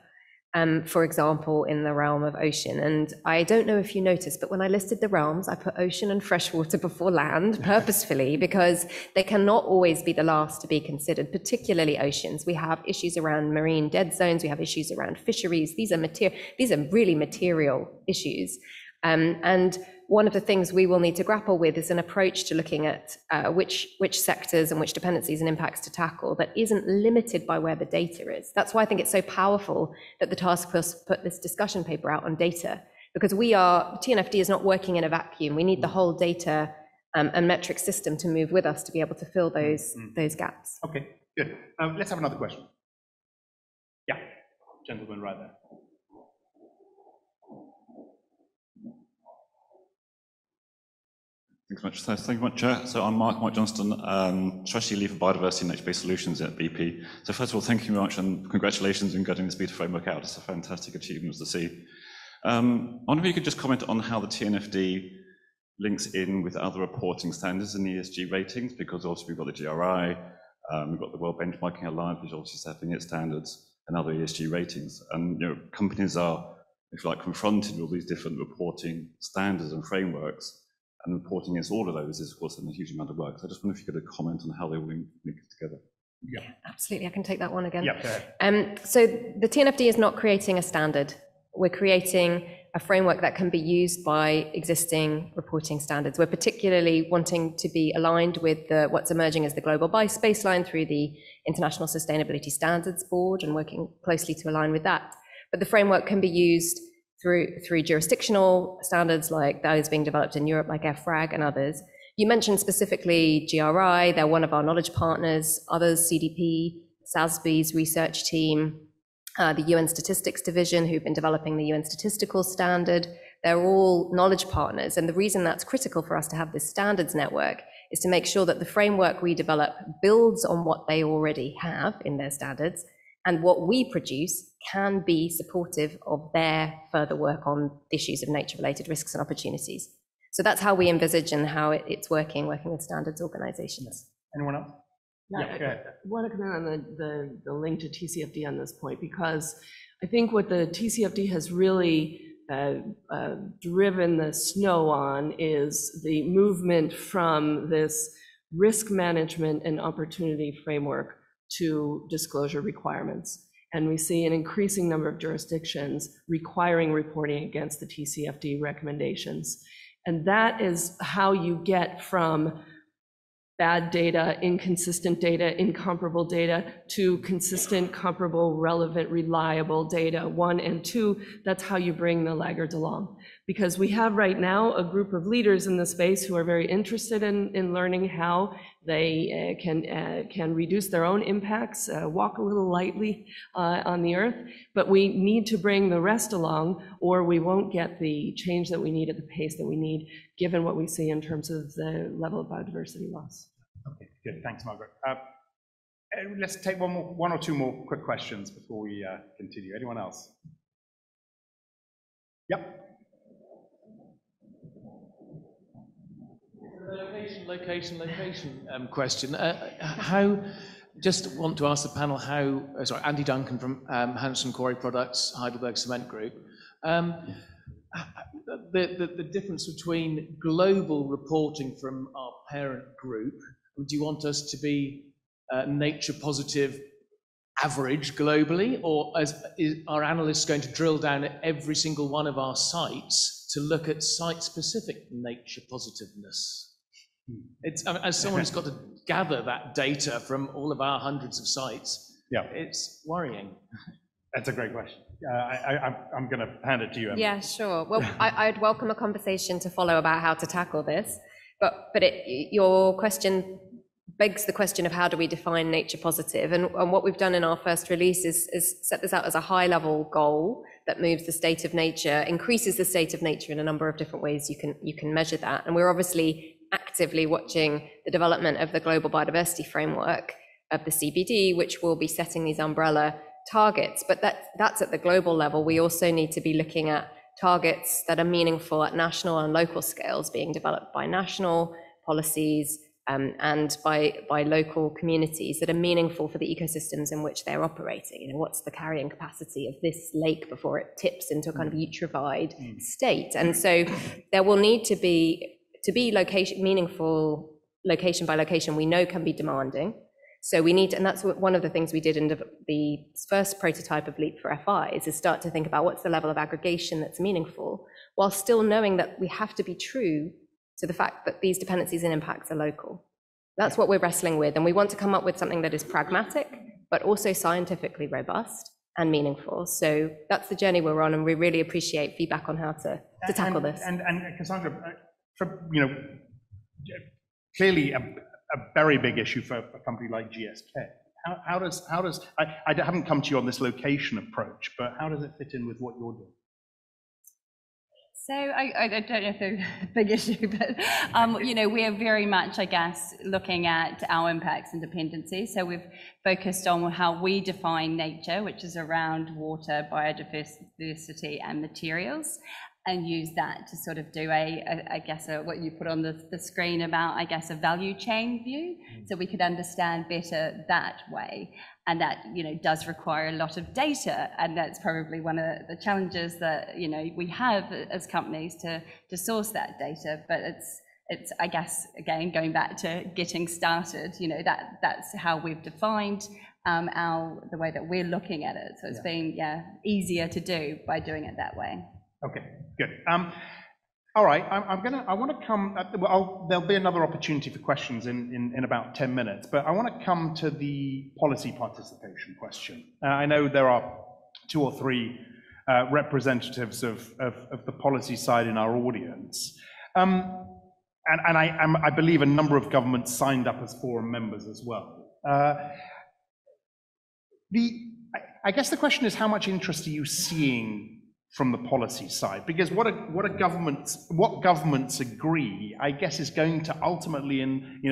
for example, in the realm of ocean. And I don't know if you noticed, but when I listed the realms, I put ocean and freshwater before land purposefully, because they cannot always be the last to be considered, particularly oceans. We have issues around marine dead zones. We have issues around fisheries. These are really material issues. And one of the things we will need to grapple with is an approach to looking at which sectors and which dependencies and impacts to tackle that isn't limited by where the data is. That's why I think it's so powerful that the task force put this discussion paper out on data, because TNFD is not working in a vacuum. We need the whole data and metric system to move with us to be able to fill those gaps. Okay, good. Let's have another question. Yeah, gentleman right there. Thanks very much, Chair. So I'm Mark Johnston, Strategy Lead for Biodiversity and Nature-Based Solutions at BP. So first of all, thank you very much and congratulations on getting this beta framework out. It's a fantastic achievement to see. I wonder if you could just comment on how the TNFD links in with other reporting standards and ESG ratings, because also we've got the GRI, we've got the World Benchmarking Alliance, which is obviously setting its standards, and other ESG ratings. And companies are, if you like, confronted with all these different reporting standards and frameworks, and reporting against all of those is, of course, a huge amount of work. So I just wonder if you could comment on how they all link together. Yeah, absolutely. I can take that one again. Yeah, go ahead. So the TNFD is not creating a standard. We're creating a framework that can be used by existing reporting standards. We're particularly wanting to be aligned with what's emerging as the global baseline through the International Sustainability Standards Board and working closely to align with that. But the framework can be used through jurisdictional standards like those being developed in Europe, like FRAG and others. You mentioned specifically GRI, they're one of our knowledge partners, others, CDP, SASB's research team, the UN Statistics Division, who've been developing the UN Statistical Standard. They're all knowledge partners. And the reason that's critical for us to have this standards network is to make sure that the framework we develop builds on what they already have in their standards, and what we produce can be supportive of their further work on issues of nature-related risks and opportunities. So that's how we envisage and how it's working with standards organizations. Anyone else? Yeah, go ahead. I want to comment on the link to TCFD on this point, because I think what the TCFD has really driven the snow on is the movement from this risk management and opportunity framework to disclosure requirements. And we see an increasing number of jurisdictions requiring reporting against the TCFD recommendations. And that is how you get from bad data, inconsistent data, incomparable data, to consistent, comparable, relevant, reliable data, 1 and 2. That's how you bring the laggards along. Because we have right now a group of leaders in the space who are very interested in learning how they can reduce their own impacts, walk a little lightly on the earth, but we need to bring the rest along, or we won't get the change that we need at the pace that we need, given what we see in terms of the level of biodiversity loss. Okay, good. Thanks, Margaret. Let's take one or two more quick questions before we continue. Anyone else? Yep. Location question. Just want to ask the panel sorry, Andy Duncan from Hanson Quarry Products, Heidelberg Cement Group. The difference between global reporting from our parent group, do you want us to be nature positive average globally, or are analysts going to drill down at every single one of our sites to look at site-specific nature positiveness? As someone who's got to gather that data from all of our hundreds of sites, it's worrying. That's a great question. I'm going to hand it to you, Emma. Yeah, sure. Well, I'd welcome a conversation to follow about how to tackle this, but your question begs the question of how do we define nature positive, and what we've done in our first release is set this out as a high-level goal that moves the state of nature, increases the state of nature in a number of different ways you can measure that, and we're obviously actively watching the development of the global biodiversity framework of the CBD, which will be setting these umbrella targets, but that's at the global level. We also need to be looking at targets that are meaningful at national and local scales, being developed by national policies and by local communities that are meaningful for the ecosystems in which they're operating. You know, what's the carrying capacity of this lake before it tips into a kind of eutrophied state? And so there will need to be meaningful location by location, we know can be demanding. So we need, and that's one of the things we did in the first prototype of LEAP for FIs, is start to think about what's the level of aggregation that's meaningful, while still knowing that we have to be true to the fact that these dependencies and impacts are local. That's what we're wrestling with, and we want to come up with something that is pragmatic, but also scientifically robust and meaningful. So that's the journey we're on, and we really appreciate feedback on how to tackle this. And Cassandra, clearly a very big issue for a company like GSK. How does I haven't come to you on this location approach, but how does it fit in with what you're doing? So I don't know if it's a big issue, but you know, we are very much, I guess, looking at our impacts and dependencies. So we've focused on how we define nature, which is around water, biodiversity, and materials, and use that to sort of do I guess what you put on the screen about, I guess, a value chain view, so we could understand better that way. And that, you know, does require a lot of data, and that's probably one of the challenges that, you know, we have as companies to source that data. But it's I guess, again, going back to getting started, you know, that's how we've defined the way that we're looking at it. So it's been easier to do by doing it that way. Okay, good. All right, I want to come, there'll be another opportunity for questions in about 10 minutes, but I want to come to the policy participation question. I know there are 2 or 3 representatives of the policy side in our audience. And I believe a number of governments signed up as forum members as well. I guess the question is, how much interest are you seeing from the policy side? Because what governments agree, I guess, is going to ultimately,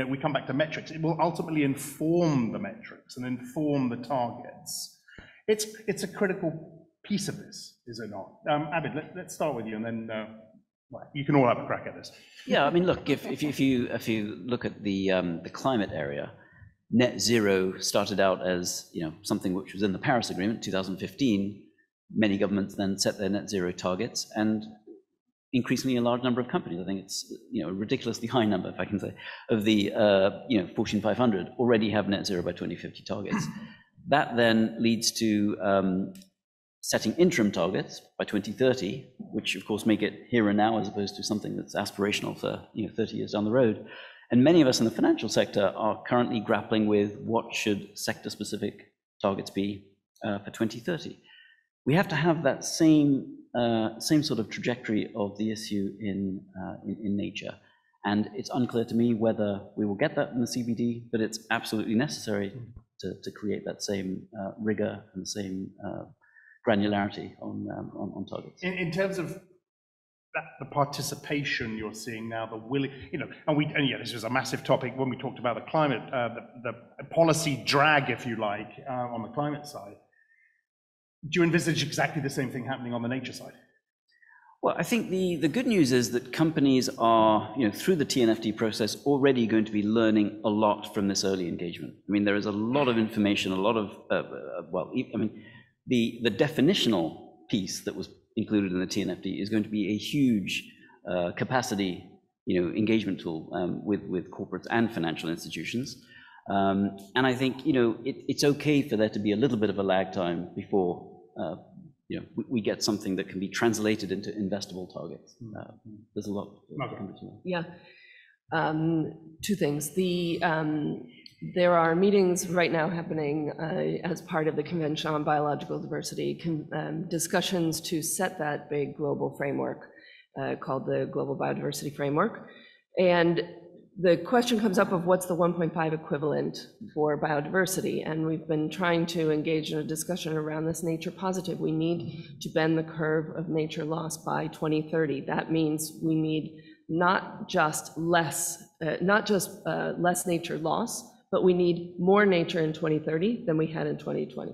we come back to metrics, it will ultimately inform the metrics and inform the targets. It's a critical piece of this, is it not? Abid, let's start with you, and then you can all have a crack at this. Yeah, I mean, look, if you look at the climate area, net zero started out as something which was in the Paris Agreement, 2015. Many governments then set their net zero targets, and increasingly a large number of companies, I think it's a ridiculously high number, if I can say, of the Fortune 500 already have net zero by 2050 targets. That then leads to setting interim targets by 2030, which of course make it here and now as opposed to something that's aspirational for 30 years down the road. And many of us in the financial sector are currently grappling with what should sector-specific targets be for 2030. We have to have that same sort of trajectory of the issue in nature, and it's unclear to me whether we will get that in the CBD, but it's absolutely necessary to create that same rigor and the same granularity on targets. In terms of the participation you're seeing now, the willing, this was a massive topic when we talked about the climate, the policy drag, if you like, on the climate side. Do you envisage exactly the same thing happening on the nature side? Well, I think the good news is that companies are, through the TNFD process, already going to be learning a lot from this early engagement. I mean, there is a lot of information, a lot of, the definitional piece that was included in the TNFD is going to be a huge capacity, engagement tool with corporates and financial institutions. And I think, it's okay for there to be a little bit of a lag time before we get something that can be translated into investable targets. There's a lot. Yeah, 2 things. There are meetings right now happening as part of the Convention on Biological Diversity, discussions to set that big global framework called the Global Biodiversity Framework. And the question comes up of what's the 1.5 equivalent for biodiversity, and we've been trying to engage in a discussion around this nature positive. We need to bend the curve of nature loss by 2030. That means we need not just less nature loss, but we need more nature in 2030 than we had in 2020.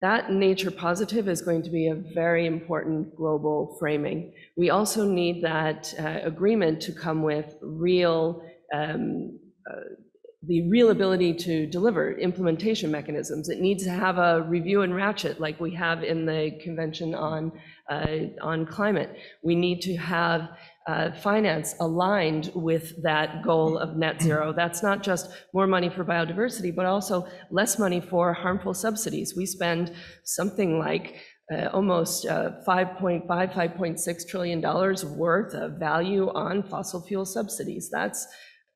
That nature positive is going to be a very important global framing. We also need that agreement to come with real, the real ability to deliver implementation mechanisms. It needs to have a review and ratchet like we have in the Convention on Climate. We need to have finance aligned with that goal of net zero. That's not just more money for biodiversity, but also less money for harmful subsidies. We spend something like almost $5.6 trillion worth of value on fossil fuel subsidies. That's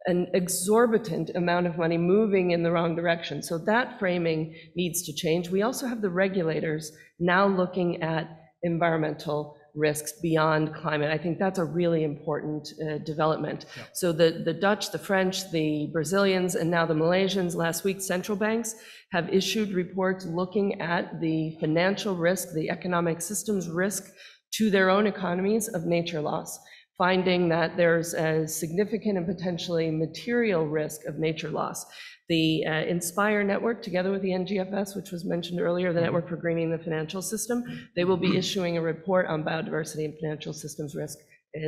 an exorbitant amount of money moving in the wrong direction. So that framing needs to change. We also have the regulators now looking at environmental risks beyond climate. I think that's a really important development. Yeah. So the Dutch, the French, the Brazilians, and now the Malaysians, last week, central banks have issued reports looking at the financial risk, the economic systems risk to their own economies of nature loss, finding that there's a significant and potentially material risk of nature loss. The Inspire network, together with the NGFS, which was mentioned earlier, the Network for Greening the Financial System, they will be issuing a report on biodiversity and financial systems risk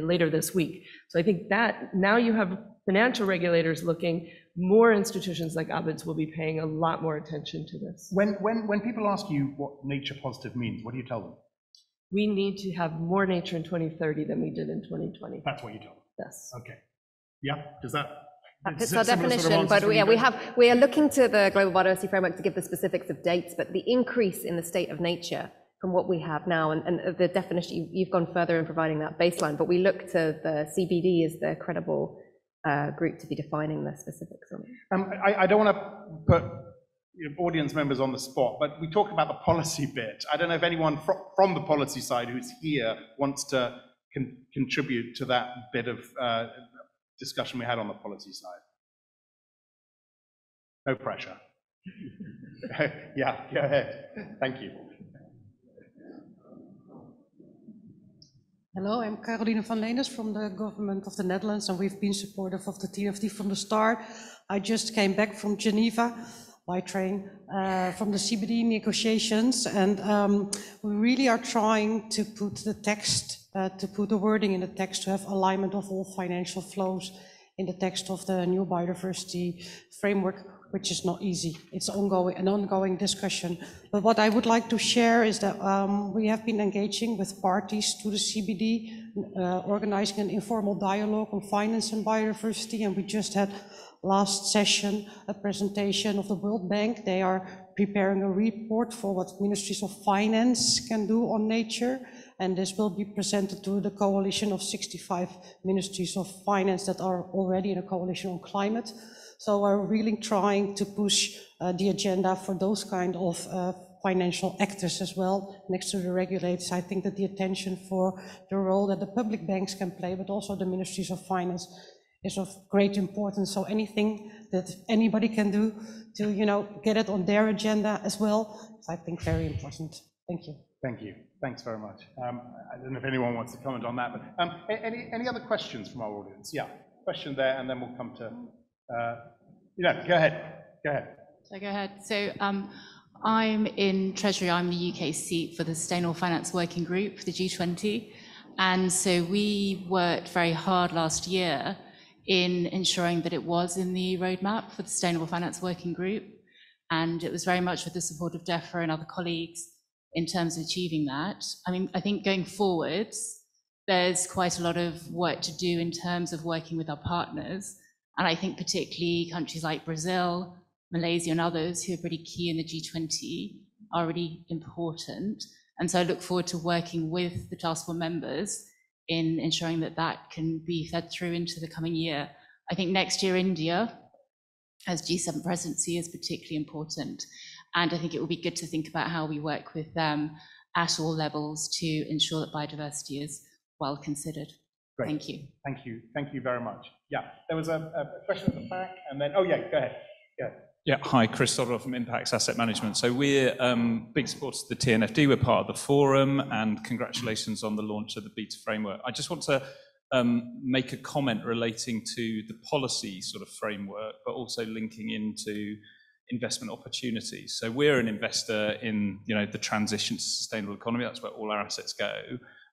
later this week. So I think that now you have financial regulators looking, more institutions like ABIDS will be paying a lot more attention to this. When people ask you what nature positive means, what do you tell them? We need to have more nature in 2030 than we did in 2020. That's what you tell them? Yes. Okay. Yeah, does that? That's our definition, but we are looking to the Global Biodiversity Framework to give the specifics of dates, but the increase in the state of nature from what we have now, and the definition, you've gone further in providing that baseline, but we look to the CBD as the credible group to be defining the specifics on it. I don't want to put audience members on the spot, but we talked about the policy bit. I don't know if anyone from the policy side who's here wants to contribute to that bit of discussion we had on the policy side. No pressure. Yeah, go ahead. Thank you. Hello, I'm Caroline van Leenes from the government of the Netherlands, and we've been supportive of the TNFD from the start. I just came back from Geneva by train from the CBD negotiations, and we really are trying to put the text, to put the wording in the text to have alignment of all financial flows in the text of the new biodiversity framework, which is not easy. It's an ongoing discussion. But what I would like to share is that we have been engaging with parties to the CBD, organizing an informal dialogue on finance and biodiversity, and we just had last session a presentation of the World Bank. They are preparing a report for what ministries of finance can do on nature, and this will be presented to the coalition of 65 ministries of finance that are already in a coalition on climate. So we're really trying to push the agenda for those kind of financial actors as well, next to the regulators. I think that the attention for the role that the public banks can play, but also the ministries of finance, is of great importance. So anything that anybody can do to, get it on their agenda as well, is I think very important. Thank you. Thank you. Thanks very much. I don't know if anyone wants to comment on that, but any other questions from our audience? Yeah, question there, and then we'll come to, go ahead. So go ahead. So I'm in Treasury. I'm the UK seat for the Sustainable Finance Working Group, the G20. And so we worked very hard last year in ensuring that it was in the roadmap for the Sustainable Finance Working Group. And it was very much with the support of DEFRA and other colleagues in terms of achieving that. I mean, I think going forwards, there's quite a lot of work to do in terms of working with our partners. And I think particularly countries like Brazil, Malaysia and others who are pretty key in the G20 are really important. And so I look forward to working with the task force members in ensuring that that can be fed through into the coming year. I think next year India, as G7 presidency, is particularly important. And I think it will be good to think about how we work with them at all levels to ensure that biodiversity is well considered. Great. Thank you. Thank you. Thank you very much. Yeah, there was a question at the back, and then, go ahead. Yeah, hi, Chris Sodder from Impacts Asset Management. So we're big supporters of the TNFD. We're part of the forum, and congratulations on the launch of the Beta framework. I just want to make a comment relating to the policy sort of framework, but also linking into investment opportunities. So we're an investor in, the transition to sustainable economy. That's where all our assets go.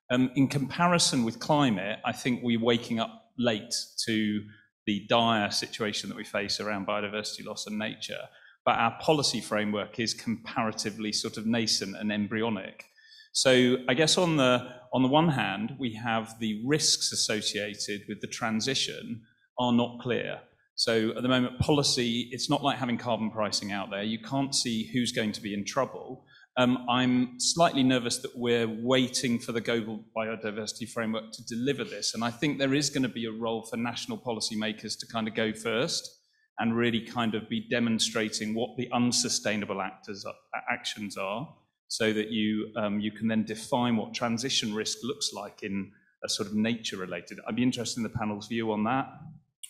In comparison with climate, I think we're waking up late to the dire situation that we face around biodiversity loss and nature. But our policy framework is comparatively sort of nascent and embryonic. So I guess on the one hand, we have the risks associated with the transition are not clear. So at the moment, policy, it's not like having carbon pricing out there. You can't see who's going to be in trouble. I'm slightly nervous that we're waiting for the global biodiversity framework to deliver this. And I think there is going to be a role for national policymakers to kind of go first and really kind of be demonstrating what the unsustainable actions are, so that you can then define what transition risk looks like in a sort of nature-related. I'd be interested in the panel's view on that,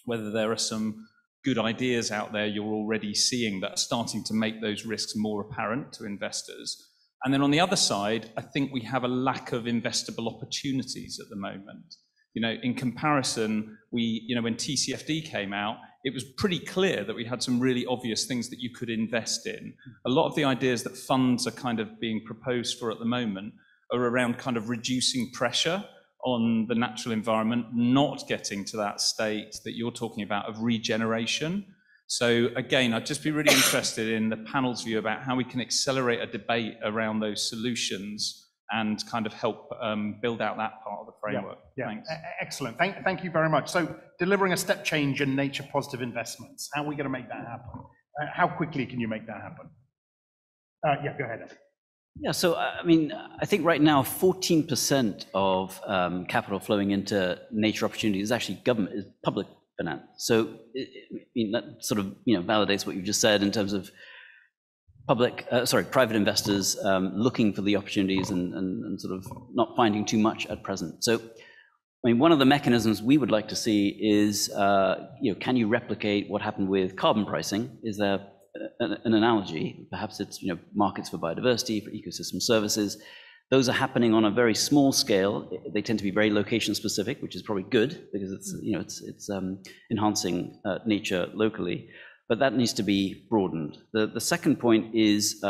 whether there are some good ideas out there you're already seeing that are starting to make those risks more apparent to investors. And then on the other side, I think we have a lack of investable opportunities at the moment. In comparison, when TCFD came out, it was pretty clear that we had some really obvious things that you could invest in. A lot of the ideas that funds are kind of being proposed for at the moment are around kind of reducing pressure on the natural environment, not getting to that state that you're talking about of regeneration. So again, I'd just be really interested in the panel's view about how we can accelerate a debate around those solutions and kind of help build out that part of the framework. Yeah. Thanks. Excellent. Thank you very much. So delivering a step change in nature positive investments, how are we going to make that happen? How quickly can you make that happen? Yeah, go ahead, Ed. Yeah, so I think right now 14% of capital flowing into nature opportunities is actually public finance. So that sort of validates what you've just said in terms of private investors looking for the opportunities and sort of not finding too much at present. So one of the mechanisms we would like to see is can you replicate what happened with carbon pricing? Is there an analogy? Perhaps it's markets for biodiversity, for ecosystem services. Those are happening on a very small scale. They tend to be very location specific, which is probably good because it's enhancing nature locally. But that needs to be broadened. The second point is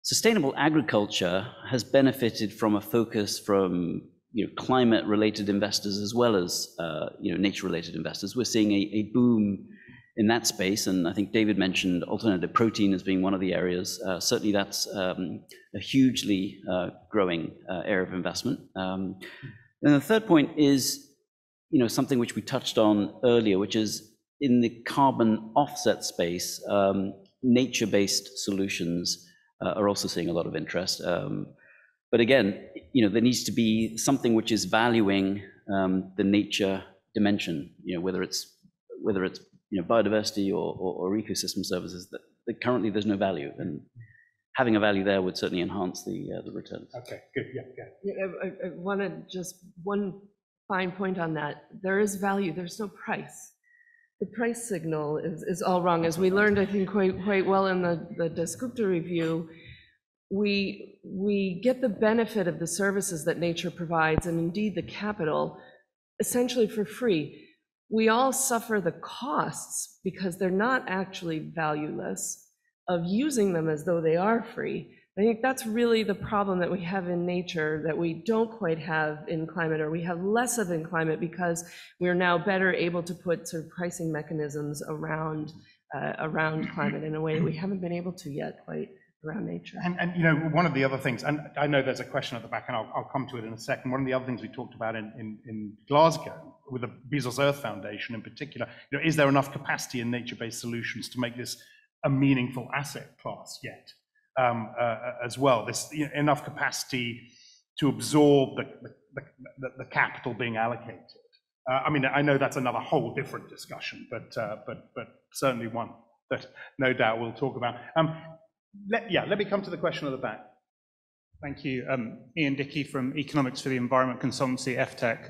sustainable agriculture has benefited from a focus from climate-related investors as well as nature-related investors. We're seeing a boom in that space, and I think David mentioned alternative protein as being one of the areas. Certainly that's a hugely growing area of investment. And the third point is something which we touched on earlier, which is in the carbon offset space, nature-based solutions are also seeing a lot of interest. But again, there needs to be something which is valuing the nature dimension, whether it's biodiversity or ecosystem services that currently there's no value, and having a value there would certainly enhance the returns. Okay, good. Yeah. I wanted just one fine point on that. There is value, there's no price. The price signal is all wrong. As we learned, I think, quite well in the descriptor review, we get the benefit of the services that nature provides, and indeed the capital, essentially for free. We all suffer the costs because they're not actually valueless of using them as though they are free. I think that's really the problem that we have in nature that we don't quite have in climate, or we have less of in climate because we're now better able to put sort of pricing mechanisms around climate in a way we haven't been able to yet quite around nature. And one of the other things, and I know there's a question at the back, and I'll come to it in a second. One of the other things we talked about in Glasgow with the Bezos Earth Foundation in particular, is there enough capacity in nature-based solutions to make this a meaningful asset class yet? As well, there's enough capacity to absorb the capital being allocated. I know that's another whole different discussion, but certainly one that no doubt we'll talk about. Let me come to the question at the back. Thank you. Ian Dickey from Economics for the Environment Consultancy, FTech.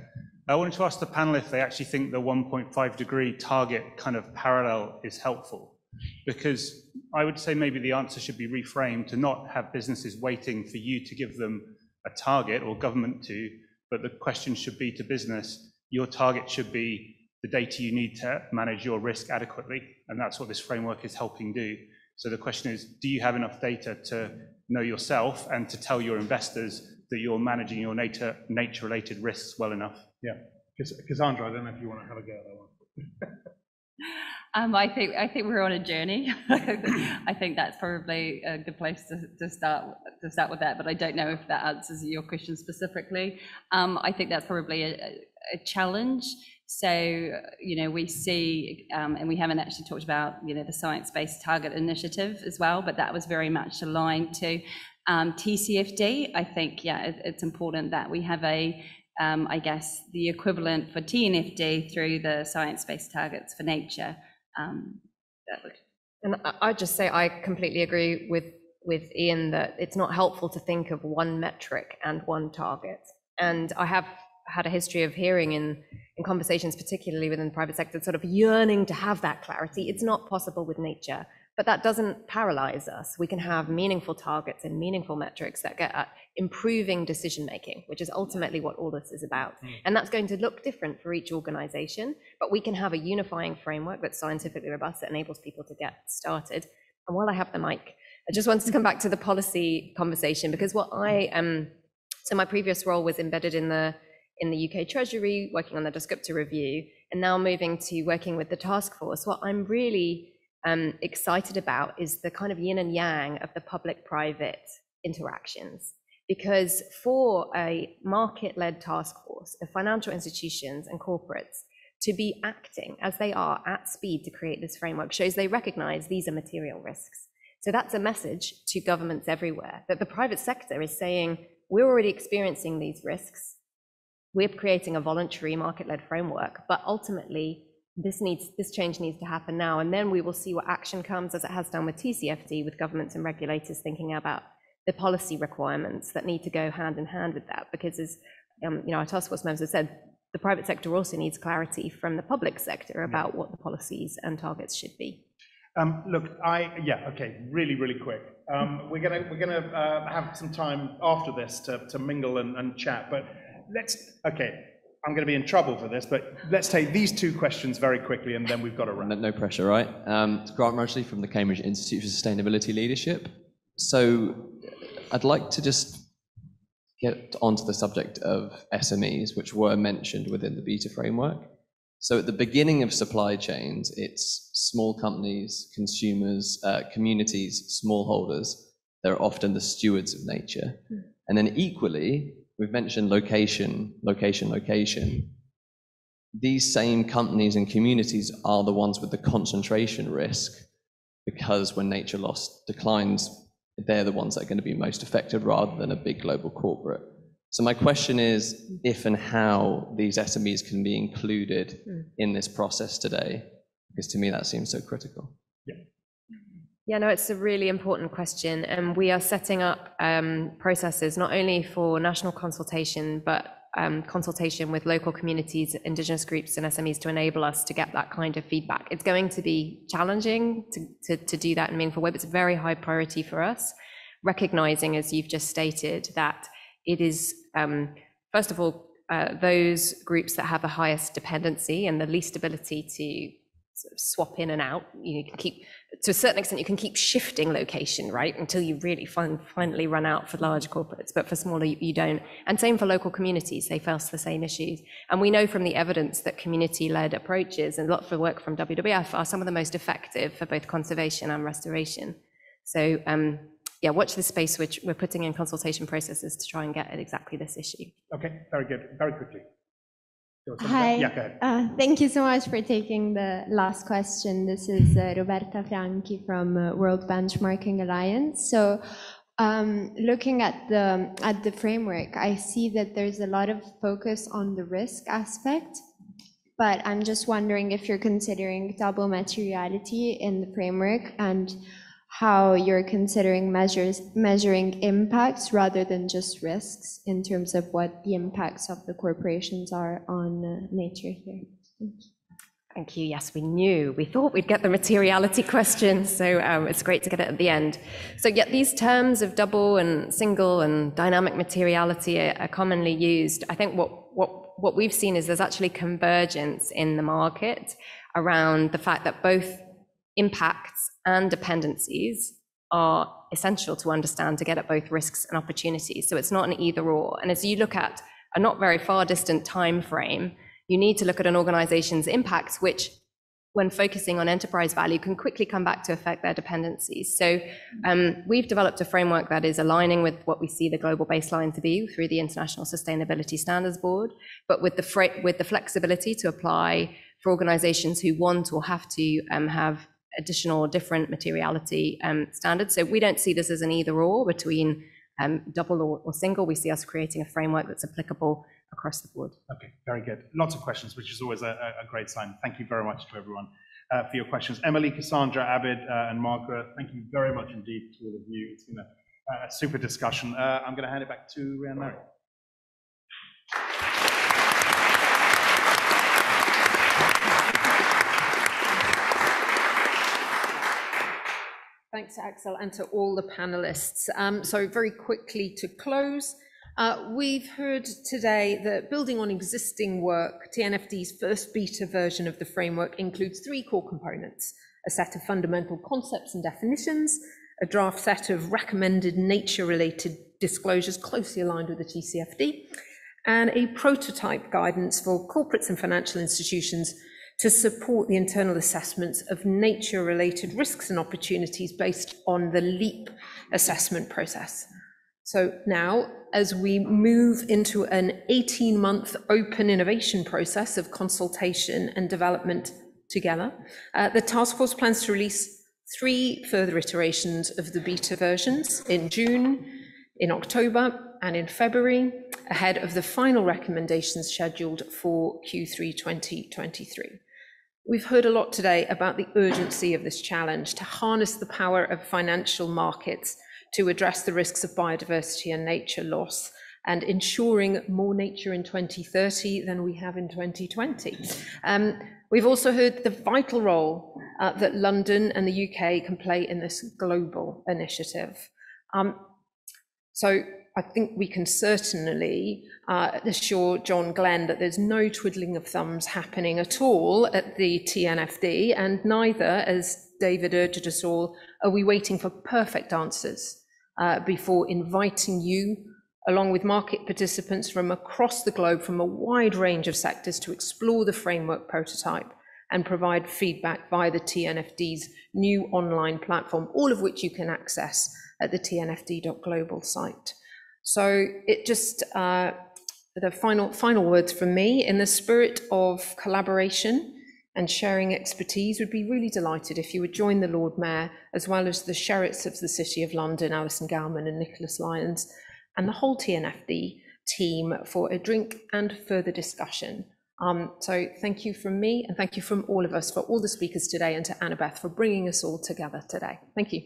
I wanted to ask the panel if they actually think the 1.5 degree target kind of parallel is helpful, because I would say maybe the answer should be reframed to not have businesses waiting for you to give them a target, or government to, but the question should be to business, your target should be the data you need to manage your risk adequately, and that's what this framework is helping do. So the question is, do you have enough data to know yourself and to tell your investors that you're managing your nature-related risks well enough? Yeah, Cassandra, I don't know if you want to have a go at that one. I think we're on a journey. I think that's probably a good place to start with that, but I don't know if that answers your question specifically. I think that's probably a challenge. So, we see, and we haven't actually talked about, the Science-Based Target Initiative as well, but that was very much aligned to TCFD. I think, it's important that we have I guess, the equivalent for TNFD through the Science-Based Targets for Nature. And I'd just say I completely agree with Ian that it's not helpful to think of one metric and one target. And I have had a history of hearing in conversations, particularly within the private sector, sort of yearning to have that clarity. It's not possible with nature, but that doesn't paralyze us. We can have meaningful targets and meaningful metrics that get at improving decision-making, which is ultimately what all this is about. And that's going to look different for each organization, but we can have a unifying framework that's scientifically robust that enables people to get started. And while I have the mic, I just wanted to come back to the policy conversation, because so my previous role was embedded in the UK Treasury, working on the descriptor review, and now moving to working with the task force. What I'm really excited about is the kind of yin and yang of the public-private interactions. Because for a market-led task force of financial institutions and corporates to be acting as they are at speed to create this framework shows they recognize these are material risks. So that's a message to governments everywhere, that the private sector is saying, we're already experiencing these risks. We're creating a voluntary market-led framework, but ultimately this change needs to happen now. And then we will see what action comes, as it has done with TCFD, with governments and regulators thinking about the policy requirements that need to go hand in hand with that. Because as our task force members have said, the private sector also needs clarity from the public sector about what the policies and targets should be. Look, really, really quick. We're gonna have some time after this to mingle and chat, but I'm going to be in trouble for this, but let's take these two questions very quickly and then we've got to wrap. No pressure, right? It's Grant Rudgley from the Cambridge Institute for Sustainability Leadership. So I'd like to just get onto the subject of SMEs, which were mentioned within the beta framework. So at the beginning of supply chains, it's small companies, consumers, communities, smallholders. They're often the stewards of nature. And then equally, we've mentioned location. These same companies and communities are the ones with the concentration risk, because when nature loss declines, they're the ones that are going to be most affected rather than a big global corporate. So my question is if and how these SMEs can be included in this process today, because to me that seems so critical. Yeah, no, it's a really important question, and we are setting up processes not only for national consultation, but consultation with local communities, indigenous groups and SMEs to enable us to get that kind of feedback. It's going to be challenging to do that in a meaningful way, but it's a very high priority for us, recognizing, as you've just stated, that it is, first of all, those groups that have the highest dependency and the least ability to sort of swap in and out. You can keep, to a certain extent, you can keep shifting location, right, until you really finally run out for large corporates, but for smaller, you don't. And same for local communities, they face the same issues. And we know from the evidence that community-led approaches, and a lot of the work from WWF, are some of the most effective for both conservation and restoration. So, yeah, watch this space, which we're putting in consultation processes to try and get at exactly this issue. Okay, very good, very quickly. Hi, yeah, go ahead. Thank you so much for taking the last question. This is Roberta Franchi from World Benchmarking Alliance. So looking at the framework, I see that there's a lot of focus on the risk aspect, but I'm just wondering if you're considering double materiality in the framework and how you're considering measuring impacts rather than just risks in terms of what the impacts of the corporations are on nature here. Thank you. Thank you. Yes, we thought we'd get the materiality question, so it's great to get it at the end. So yeah, these terms of double and single and dynamic materiality are commonly used. I think what what we've seen is there's actually convergence in the market around the fact that both impacts and dependencies are essential to understand to get at both risks and opportunities. So it's not an either or. And as you look at a not very far distant time frame, you need to look at an organization's impacts, which when focusing on enterprise value can quickly come back to affect their dependencies. So we've developed a framework that is aligning with what we see the global baseline to be through the International Sustainability Standards Board, but with the flexibility to apply for organizations who want or have to have additional or different materiality standards. So we don't see this as an either or between double or single. We see us creating a framework that's applicable across the board. Okay, very good. Lots of questions, which is always a great sign. Thank you very much to everyone for your questions. Emily, Cassandra, Abid, and Margaret, thank you very much indeed to all of you. It's been a super discussion. I'm going to hand it back to Rhian Mary. Thanks, Axel, and to all the panelists. So very quickly to close, we've heard today that building on existing work, TNFD's first beta version of the framework includes 3 core components: a set of fundamental concepts and definitions, a draft set of recommended nature-related disclosures closely aligned with the TCFD, and a prototype guidance for corporates and financial institutions to support the internal assessments of nature-related risks and opportunities based on the LEAP assessment process. So now, as we move into an 18-month open innovation process of consultation and development together, the task force plans to release 3 further iterations of the beta versions in June, in October, and in February, ahead of the final recommendations scheduled for Q3 2023. We've heard a lot today about the urgency of this challenge to harness the power of financial markets to address the risks of biodiversity and nature loss, and ensuring more nature in 2030 than we have in 2020. We've also heard the vital role that London and the UK can play in this global initiative. So I think we can certainly assure John Glen that there's no twiddling of thumbs happening at all at the TNFD, and neither, as David urged us all, are we waiting for perfect answers before inviting you, along with market participants from across the globe, from a wide range of sectors, to explore the framework prototype and provide feedback via the TNFD's new online platform, all of which you can access at the tnfd.global site. So it just, the final words from me, in the spirit of collaboration and sharing expertise, would be really delighted if you would join the Lord Mayor, as well as the Sheriffs of the City of London, Alison Gallman and Nicholas Lyons, and the whole TNFD team for a drink and further discussion. So thank you from me, and thank you from all of us for all the speakers today, and to Annabeth for bringing us all together today. Thank you.